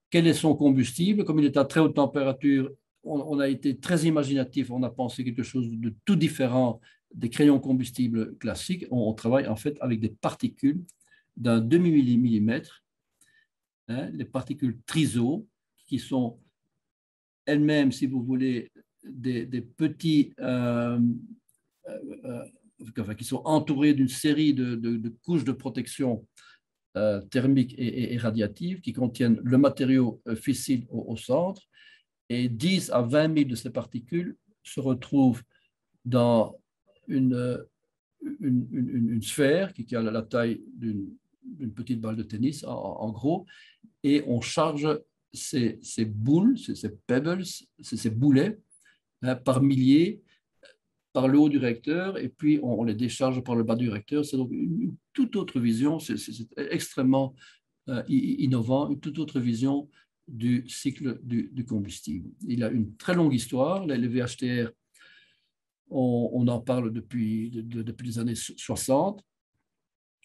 Speaker 1: Quel est son combustible? Comme il est à très haute température, on a été très imaginatif, on a pensé quelque chose de tout différent des crayons combustibles classiques. On travaille en fait avec des particules d'un demi-millimètre, hein, les particules triso, qui sont elles-mêmes, si vous voulez, des petits, enfin, qui sont entourés d'une série de couches de protection thermique et radiative qui contiennent le matériau fissile au centre et 10 à 20 000 de ces particules se retrouvent dans une sphère qui a la taille d'une petite balle de tennis en gros et on charge ces boules, ces pebbles, ces boulets hein, par milliers par le haut du réacteur et puis on les décharge par le bas du réacteur. C'est donc une toute autre vision, c'est extrêmement innovant, une toute autre vision du cycle du combustible. Il a une très longue histoire. Les VHTR, on en parle depuis les années 60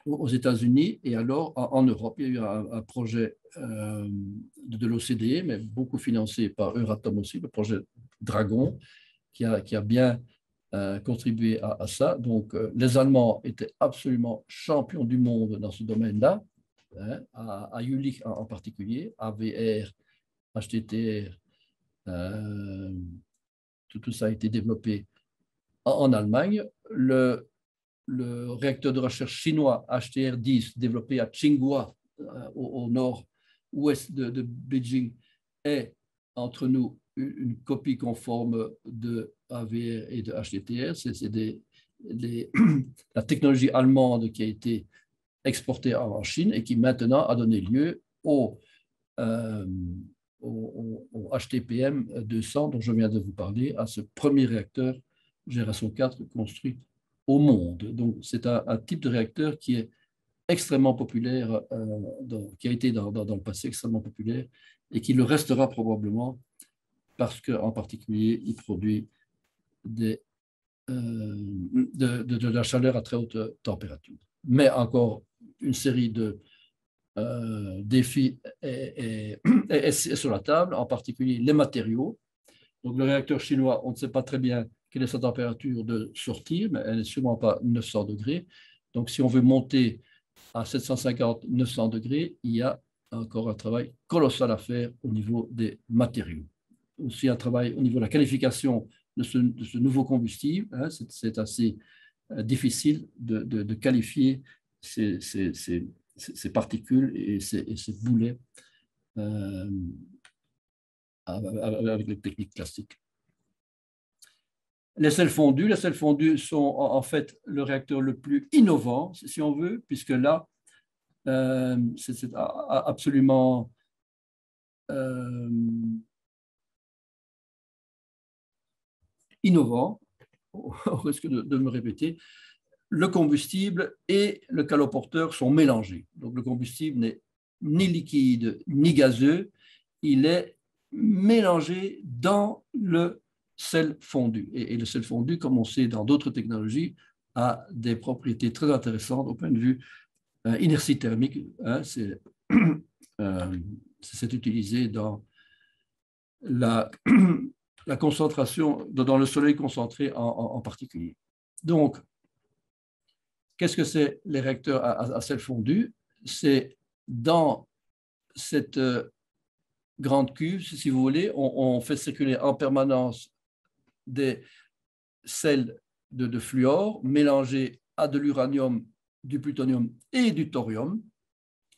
Speaker 1: aux États-Unis et alors en Europe. Il y a eu un projet de l'OCDE, mais beaucoup financé par Euratom aussi, le projet Dragon, qui a bien contribué à ça. Donc, les Allemands étaient absolument champions du monde dans ce domaine-là, hein, à Jülich en particulier, AVR, HTTR, tout ça a été développé en Allemagne. Le réacteur de recherche chinois HTR-10, développé à Tsinghua, au nord-ouest de Beijing, est entre nous une copie conforme de AVR et de HTTR. C'est la technologie allemande qui a été exportée en Chine et qui maintenant a donné lieu au HTPM 200 dont je viens de vous parler, à ce premier réacteur génération 4 construit au monde. Donc, c'est un type de réacteur qui est extrêmement populaire, qui a été dans le passé extrêmement populaire et qui le restera probablement parce qu'en particulier, il produit de la chaleur à très haute température. Mais encore une série de défis est sur la table, en particulier les matériaux. Donc, le réacteur chinois, on ne sait pas très bien quelle est sa température de sortie, mais elle n'est sûrement pas 900 degrés. Donc, si on veut monter à 750-900 degrés, il y a encore un travail colossal à faire au niveau des matériaux. Aussi un travail au niveau de la qualification de ce nouveau combustible. Hein, c'est assez difficile de qualifier ces particules et ces boulets avec les techniques classiques. Les sels fondus sont en fait le réacteur le plus innovant, si on veut, puisque là, c'est absolument innovant, au risque de me répéter. Le combustible et le caloporteur sont mélangés. Donc le combustible n'est ni liquide ni gazeux, il est mélangé dans le sel fondu. Et le sel fondu, comme on sait dans d'autres technologies, a des propriétés très intéressantes au point de vue inertie thermique. Hein, c'est utilisé dans la, la concentration, dans le soleil concentré en particulier. Donc, qu'est-ce que c'est les réacteurs à sel fondu? C'est dans cette grande cuve, si vous voulez, on fait circuler en permanence des sels de fluor mélangés à de l'uranium, du plutonium et du thorium.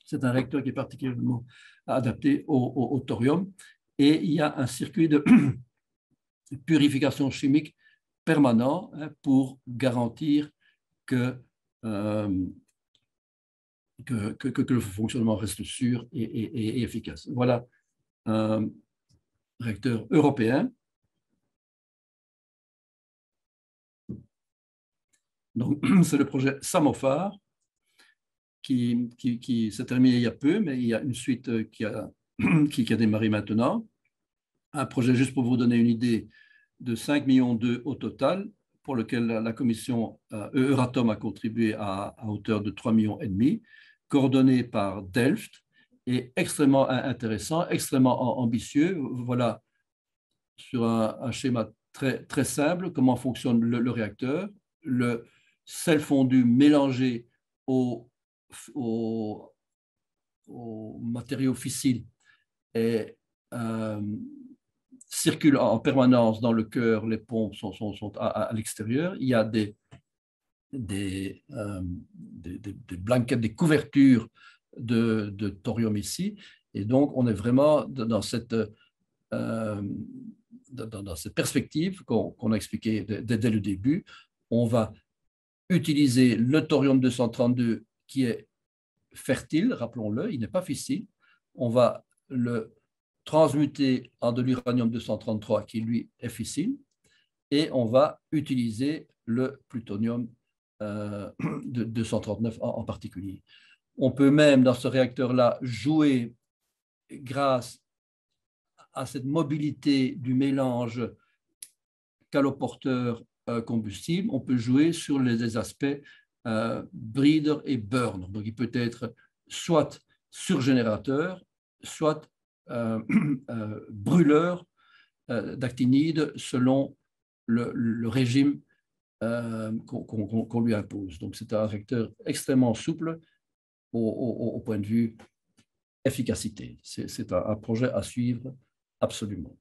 Speaker 1: C'est un réacteur qui est particulièrement adapté au thorium. Et il y a un circuit de purification chimique permanent pour garantir que le fonctionnement reste sûr et efficace. Voilà un réacteur européen. Donc, c'est le projet Samophar qui s'est terminé il y a peu, mais il y a une suite qui a démarré maintenant. Un projet, juste pour vous donner une idée, de 5 millions d'euros au total, pour lequel la commission Euratom a contribué à hauteur de 3,5 millions, coordonné par Delft, et extrêmement intéressant, extrêmement ambitieux. Voilà, sur un schéma très simple, comment fonctionne le réacteur. Le sel fondu mélangé au matériaux fissiles et circule en permanence dans le cœur, les pompes sont à l'extérieur. Il y a des blanquettes, des couvertures de thorium ici. Et donc, on est vraiment dans cette perspective qu'on a expliqué dès le début. On va utiliser le thorium-232 qui est fertile, rappelons-le, il n'est pas fissile. On va le transmuter en de l'uranium-233 qui, lui, est fissile. Et on va utiliser le plutonium 239 en particulier. On peut même, dans ce réacteur-là, jouer grâce à cette mobilité du mélange caloporteur-combustible, on peut jouer sur les aspects breeder et burn. Donc, il peut être soit surgénérateur, soit brûleur d'actinides selon le régime qu'on lui impose. Donc, c'est un réacteur extrêmement souple au point de vue efficacité. C'est un projet à suivre absolument.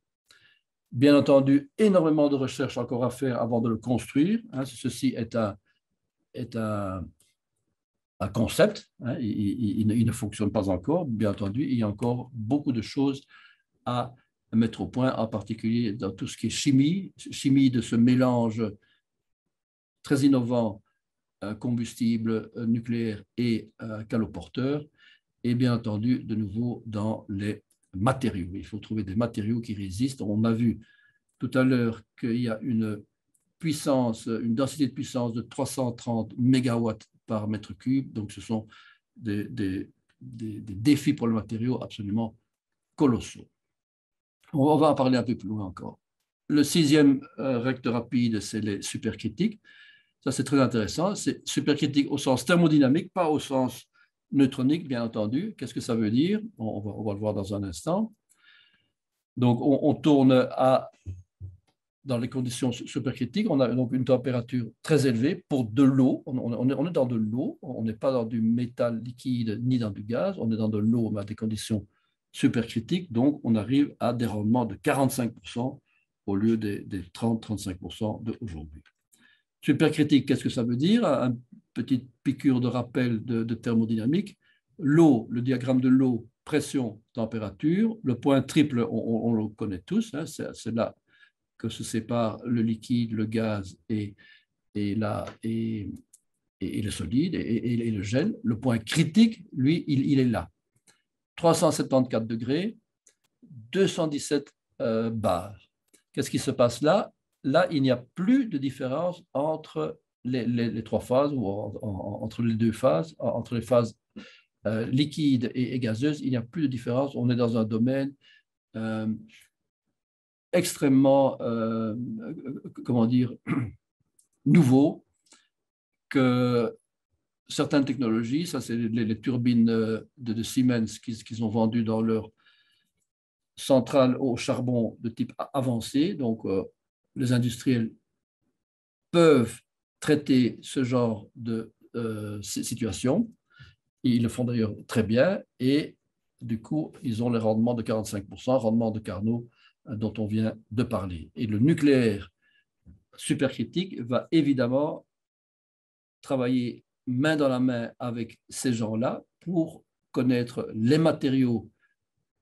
Speaker 1: Bien entendu, énormément de recherches encore à faire avant de le construire. Hein. Ceci est un concept. Hein. Il ne fonctionne pas encore. Bien entendu, il y a encore beaucoup de choses à mettre au point, en particulier dans tout ce qui est chimie de ce mélange très innovant, combustible nucléaire et caloporteur, et bien entendu, de nouveau, dans les matériaux. Il faut trouver des matériaux qui résistent. On a vu tout à l'heure qu'il y a une densité de puissance de 330 mégawatts par mètre cube. Donc, ce sont des défis pour le matériau absolument colossaux. On va en parler un peu plus loin encore. Le 6e réacteur rapide, c'est les supercritiques. Ça, c'est très intéressant. C'est supercritique au sens thermodynamique, pas au sens neutronique, bien entendu. Qu'est-ce que ça veut dire? On va le voir dans un instant. Donc, on tourne dans les conditions supercritiques. On a donc une température très élevée pour de l'eau. On est dans de l'eau. On n'est pas dans du métal liquide ni dans du gaz. On est dans de l'eau, mais à des conditions supercritiques. Donc, on arrive à des rendements de 45% au lieu des 30-35% d'aujourd'hui. Supercritique, qu'est-ce que ça veut dire? Une petite piqûre de rappel de thermodynamique. L'eau, le diagramme de l'eau, pression, température. Le point triple, on le connaît tous, hein, c'est là que se sépare le liquide, le gaz et le solide et le gel. Le point critique, lui, il est là. 374 degrés, 217 bars. Qu'est-ce qui se passe là? Là, il n'y a plus de différence entre les trois phases ou entre les deux phases, entre les phases liquides et gazeuses. Il n'y a plus de différence. On est dans un domaine extrêmement, comment dire, nouveau, que certaines technologies, ça c'est les turbines de Siemens qu'ils ont vendues dans leur centrale au charbon de type avancé. Donc, les industriels peuvent traiter ce genre de situation. Ils le font d'ailleurs très bien et du coup, ils ont les rendements de 45%, rendement de Carnot dont on vient de parler. Et le nucléaire supercritique va évidemment travailler main dans la main avec ces gens-là pour connaître les matériaux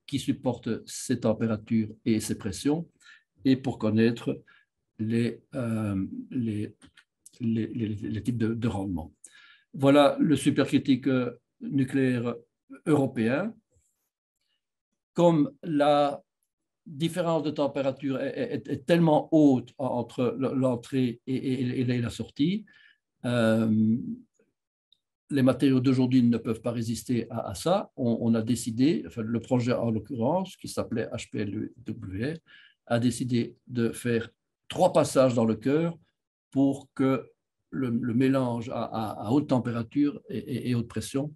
Speaker 1: qui supportent ces températures et ces pressions et pour connaître les types de rendement. Voilà le supercritique nucléaire européen. Comme la différence de température est tellement haute entre l'entrée et la sortie, les matériaux d'aujourd'hui ne peuvent pas résister à ça. On a décidé, enfin, le projet en l'occurrence, qui s'appelait HPLWR, a décidé de faire 3 passages dans le cœur pour que le mélange à haute température et haute pression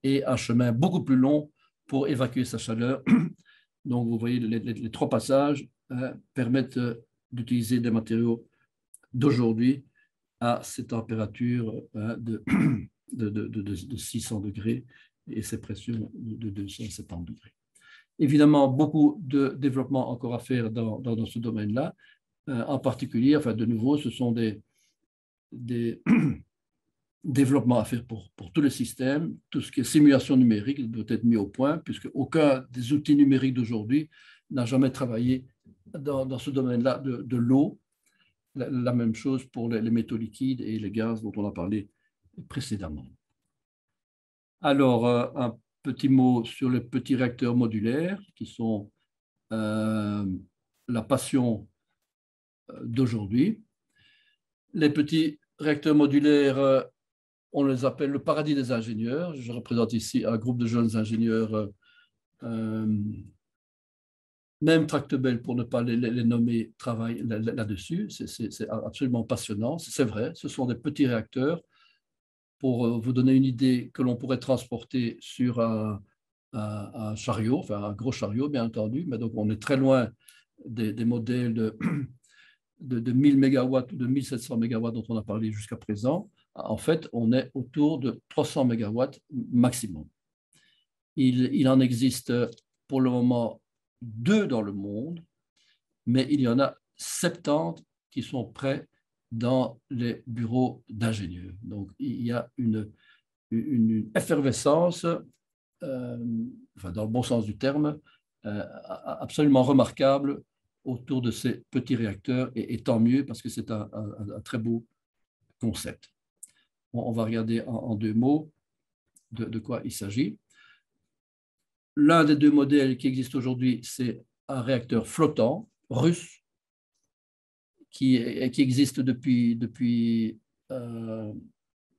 Speaker 1: ait un chemin beaucoup plus long pour évacuer sa chaleur. Donc, vous voyez, les 3 passages permettent d'utiliser des matériaux d'aujourd'hui à ces températures de 600 degrés et ces pressions de 270 degrés. Évidemment, beaucoup de développement encore à faire dans ce domaine-là. En particulier, enfin, de nouveau, ce sont des développements à faire pour tous les systèmes. Tout ce qui est simulation numérique doit être mis au point, puisque aucun des outils numériques d'aujourd'hui n'a jamais travaillé dans ce domaine-là de l'eau. La même chose pour les métaux liquides et les gaz dont on a parlé précédemment. Alors, un petit mot sur les petits réacteurs modulaires qui sont la passion d'aujourd'hui. Les petits réacteurs modulaires, on les appelle le paradis des ingénieurs. Je représente ici un groupe de jeunes ingénieurs, même Tractebel, pour ne pas les nommer, travaillent là-dessus. C'est absolument passionnant. C'est vrai, ce sont des petits réacteurs. Pour vous donner une idée, que l'on pourrait transporter sur un chariot, enfin un gros chariot, bien entendu, mais donc on est très loin des modèles de 1000 MW ou de 1700 MW dont on a parlé jusqu'à présent. En fait, on est autour de 300 MW maximum. Il en existe pour le moment 2 dans le monde, mais il y en a 70 qui sont prêts dans les bureaux d'ingénieurs. Donc, il y a une effervescence, enfin, dans le bon sens du terme, absolument remarquable autour de ces petits réacteurs, et tant mieux parce que c'est un très beau concept. On va regarder en 2 mots de quoi il s'agit. L'un des 2 modèles qui existent aujourd'hui, c'est un réacteur flottant russe qui existe depuis 1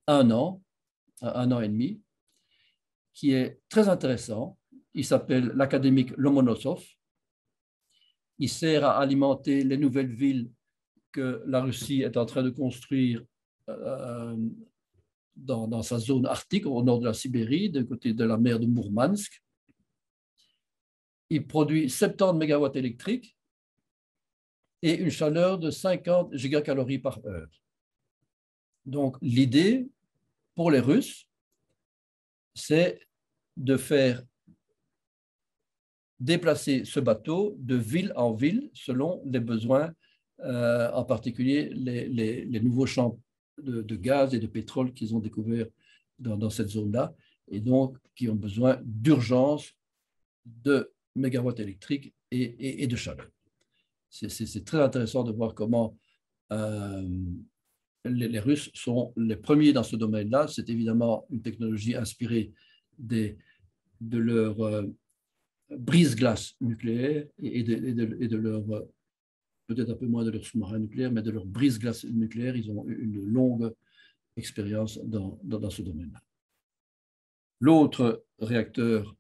Speaker 1: an et demi, qui est très intéressant. Il s'appelle l'académique Lomonosov. Il sert à alimenter les nouvelles villes que la Russie est en train de construire dans sa zone arctique, au nord de la Sibérie, du côté de la mer de Mourmansk. Il produit 70 MW électriques et une chaleur de 50 gigacalories par heure. Donc, l'idée pour les Russes, c'est de faire déplacer ce bateau de ville en ville selon les besoins, en particulier les nouveaux champs de gaz et de pétrole qu'ils ont découverts dans cette zone-là, et donc qui ont besoin d'urgence de mégawatts électriques et de chaleur. c'est très intéressant de voir comment les Russes sont les premiers dans ce domaine-là. C'est évidemment une technologie inspirée de leur brise-glace nucléaire et de leur, peut-être un peu moins de leur sous-marin nucléaire, mais de leur brise-glace nucléaire. Ils ont une longue expérience dans ce domaine-là. L'autre réacteur,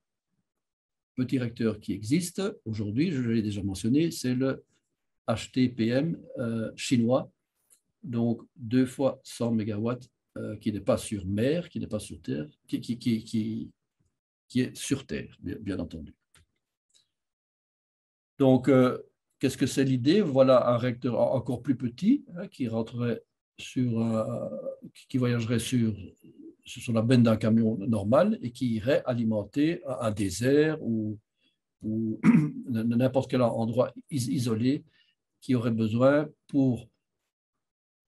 Speaker 1: petit réacteur qui existe aujourd'hui, je l'ai déjà mentionné, c'est le HTPM chinois, donc 2 fois 100 MW, qui n'est pas sur mer, qui n'est pas sur terre, qui est sur terre, bien entendu. Donc, qu'est-ce que c'est l'idée? Voilà un réacteur encore plus petit qui rentrerait qui voyagerait sur la benne d'un camion normal et qui irait alimenter un désert ou n'importe quel endroit isolé qui aurait besoin pour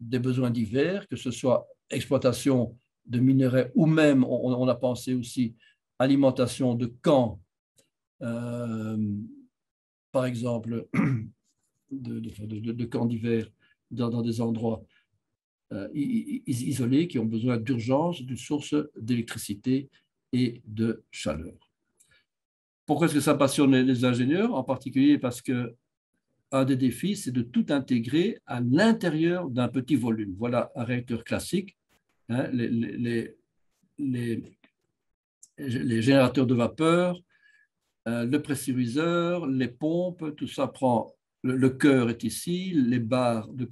Speaker 1: des besoins divers, que ce soit exploitation de minerais ou même, on a pensé aussi, alimentation de camps, par exemple, de camps d'hiver dans des endroits isolés qui ont besoin d'urgence d'une source d'électricité et de chaleur. Pourquoi est-ce que ça passionne les ingénieurs? En particulier parce que un des défis, c'est de tout intégrer à l'intérieur d'un petit volume. Voilà un réacteur classique. Hein, les générateurs de vapeur, le pressuriseur, les pompes, tout ça prend. Le cœur est ici, les barres de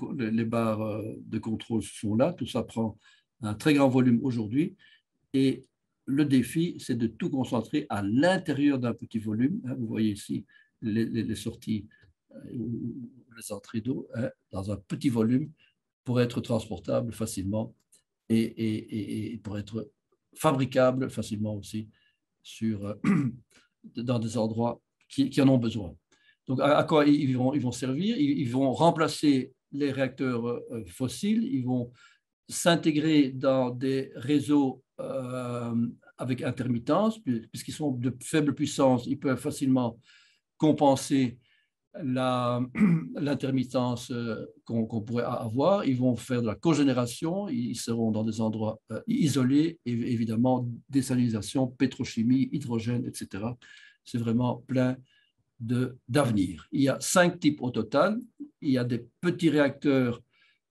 Speaker 1: contrôle sont là, tout ça prend un très grand volume aujourd'hui. Et le défi, c'est de tout concentrer à l'intérieur d'un petit volume. Vous voyez ici les sorties, les entrées d'eau, dans un petit volume pour être transportable facilement et pour être fabricable facilement aussi dans des endroits qui en ont besoin. Donc, à quoi ils vont servir? Ils vont remplacer les réacteurs fossiles, ils vont s'intégrer dans des réseaux avec intermittence, puisqu'ils sont de faible puissance, ils peuvent facilement compenser l'intermittence qu'on pourrait avoir. Ils vont faire de la cogénération, ils seront dans des endroits isolés, et évidemment désalinisation, pétrochimie, hydrogène, etc. C'est vraiment plein d'avenir. Il y a 5 types au total. Il y a des petits réacteurs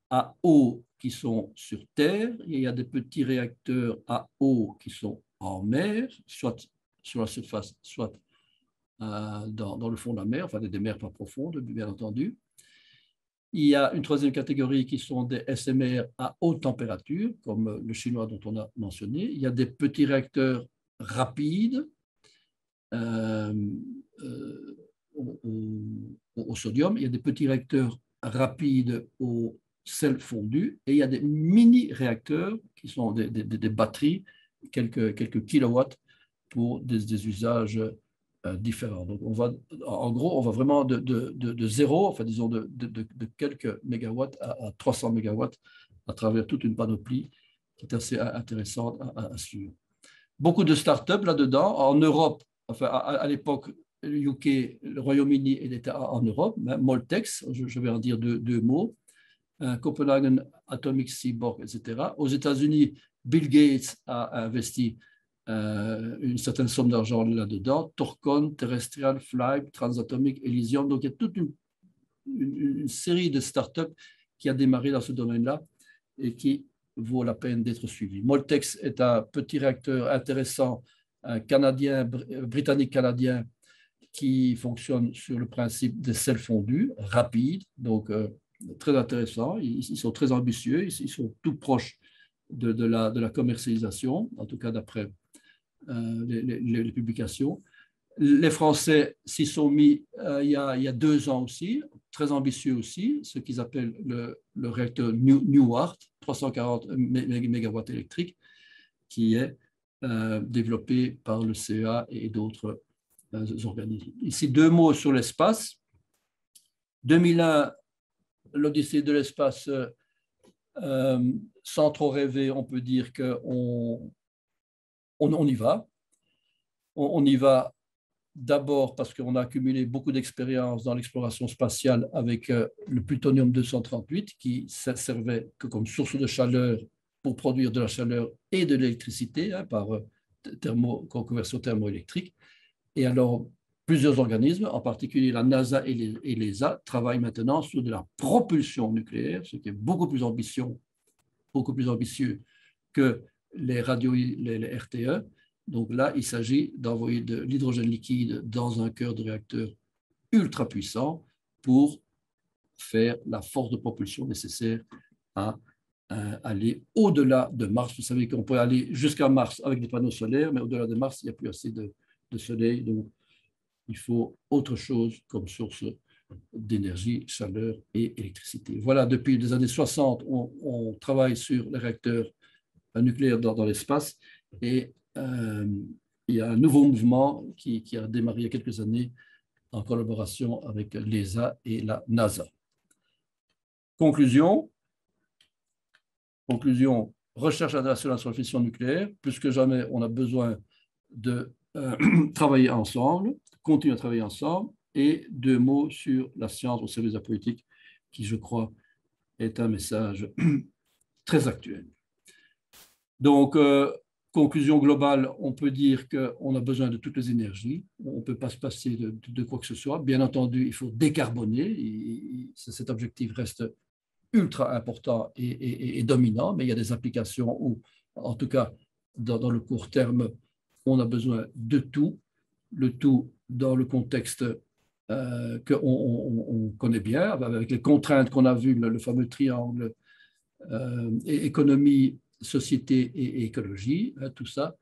Speaker 1: à eau qui sont sur Terre, il y a des petits réacteurs à eau qui sont en mer, soit sur la surface, soit dans le fond de la mer, enfin des mers pas profondes, bien entendu. Il y a une troisième catégorie qui sont des SMR à haute température, comme le chinois dont on a mentionné. Il y a des petits réacteurs rapides au sodium. Il y a des petits réacteurs rapides au sel fondu. Et il y a des mini-réacteurs qui sont des batteries, quelques kilowatts pour des usages différents. Donc, en gros, on va vraiment de zéro, enfin, disons de quelques mégawatts à 300 mégawatts à travers toute une panoplie qui est assez intéressante à suivre. Beaucoup de startups là-dedans. En Europe, enfin, à l'époque, le UK, le Royaume-Uni, il était en Europe, hein, Moltex, je vais en dire deux mots, Copenhagen Atomic Seaborg, etc. Aux États-Unis, Bill Gates a investi une certaine somme d'argent là-dedans, Torcon, Terrestrial, Fly, Transatomic, Elysium. Donc, il y a toute une série de startups qui a démarré dans ce domaine-là et qui vaut la peine d'être suivi. Moltex est un petit réacteur intéressant, britannique-canadien, qui fonctionne sur le principe des sels fondus, rapides, donc très intéressant. Ils sont très ambitieux, ils sont tout proches de la commercialisation, en tout cas d'après les publications. Les Français s'y sont mis il y a 2 ans aussi, très ambitieux aussi, ce qu'ils appellent le réacteur Newart, 340 MW électriques, qui est développé par le CEA et d'autres organismes. Ici, 2 mots sur l'espace. 2001, l'Odyssée de l'espace, sans trop rêver, on peut dire qu'on y va. On y va D'abord parce qu'on a accumulé beaucoup d'expérience dans l'exploration spatiale avec le plutonium 238 qui servait que comme source de chaleur pour produire de la chaleur et de l'électricité par conversion thermoélectrique. Et alors, plusieurs organismes, en particulier la NASA et l'ESA, travaillent maintenant sur de la propulsion nucléaire, ce qui est beaucoup plus ambitieux que les RTE. Donc là, il s'agit d'envoyer de l'hydrogène liquide dans un cœur de réacteur ultra puissant pour faire la force de propulsion nécessaire à aller au-delà de Mars. Vous savez qu'on peut aller jusqu'à Mars avec des panneaux solaires, mais au-delà de Mars, il n'y a plus assez de soleil. Donc, il faut autre chose comme source d'énergie, chaleur et électricité. Voilà, depuis les années 60, on travaille sur les réacteurs nucléaires dans l'espace et il y a un nouveau mouvement qui a démarré il y a quelques années en collaboration avec l'ESA et la NASA. Conclusion, recherche internationale sur la fission nucléaire. Plus que jamais, on a besoin de travailler ensemble, continuer à travailler ensemble. Et 2 mots sur la science au service de la politique, qui, je crois, est un message très actuel. Donc, conclusion globale, on peut dire qu'on a besoin de toutes les énergies. On ne peut pas se passer de quoi que ce soit. Bien entendu, il faut décarboner. Cet objectif reste ultra important et dominant, mais il y a des applications où, en tout cas, dans le court terme, on a besoin de tout, le tout dans le contexte qu'on connaît bien, avec les contraintes qu'on a vues, le fameux triangle économie, société et écologie. Tout ça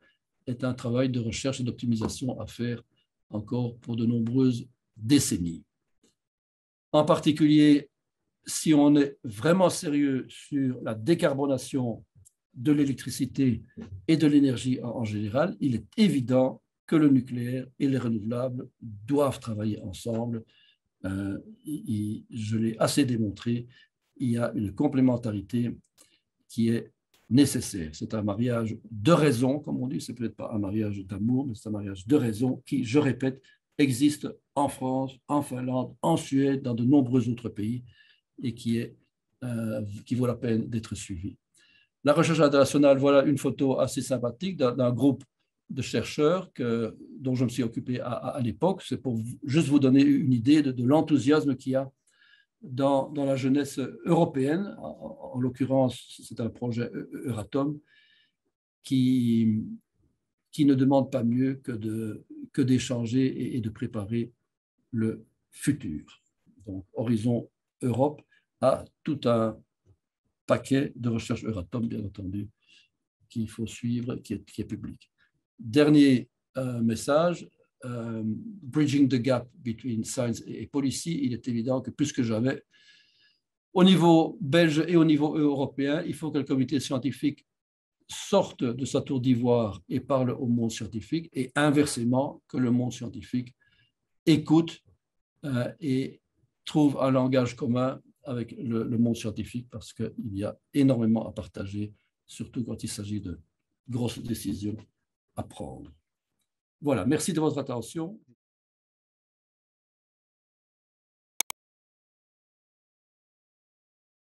Speaker 1: est un travail de recherche et d'optimisation à faire encore pour de nombreuses décennies. En particulier, si on est vraiment sérieux sur la décarbonation de l'électricité et de l'énergie en général, il est évident que le nucléaire et les renouvelables doivent travailler ensemble. Je l'ai assez démontré, il y a une complémentarité qui est nécessaire. C'est un mariage de raison, comme on dit, c'est peut-être pas un mariage d'amour, mais c'est un mariage de raison qui, je répète, existe en France, en Finlande, en Suède, dans de nombreux autres pays et qui vaut la peine d'être suivi. La recherche internationale, voilà une photo assez sympathique d'un groupe de chercheurs dont je me suis occupé à l'époque. C'est pour juste vous donner une idée de l'enthousiasme qu'il y a dans la jeunesse européenne. En l'occurrence, c'est un projet Euratom qui ne demande pas mieux que d'échanger et de préparer le futur. Donc, Horizon Europe a tout un paquet de recherche Euratom, bien entendu, qu'il faut suivre, qui est public. Dernier message, bridging the gap between science et policy, il est évident que plus que jamais, au niveau belge et au niveau européen, il faut que le comité scientifique sorte de sa tour d'ivoire et parle au monde scientifique, et inversement, que le monde scientifique écoute et trouve un langage commun avec le monde scientifique, parce qu'il y a énormément à partager, surtout quand il s'agit de grosses décisions à prendre. Voilà, merci de votre attention.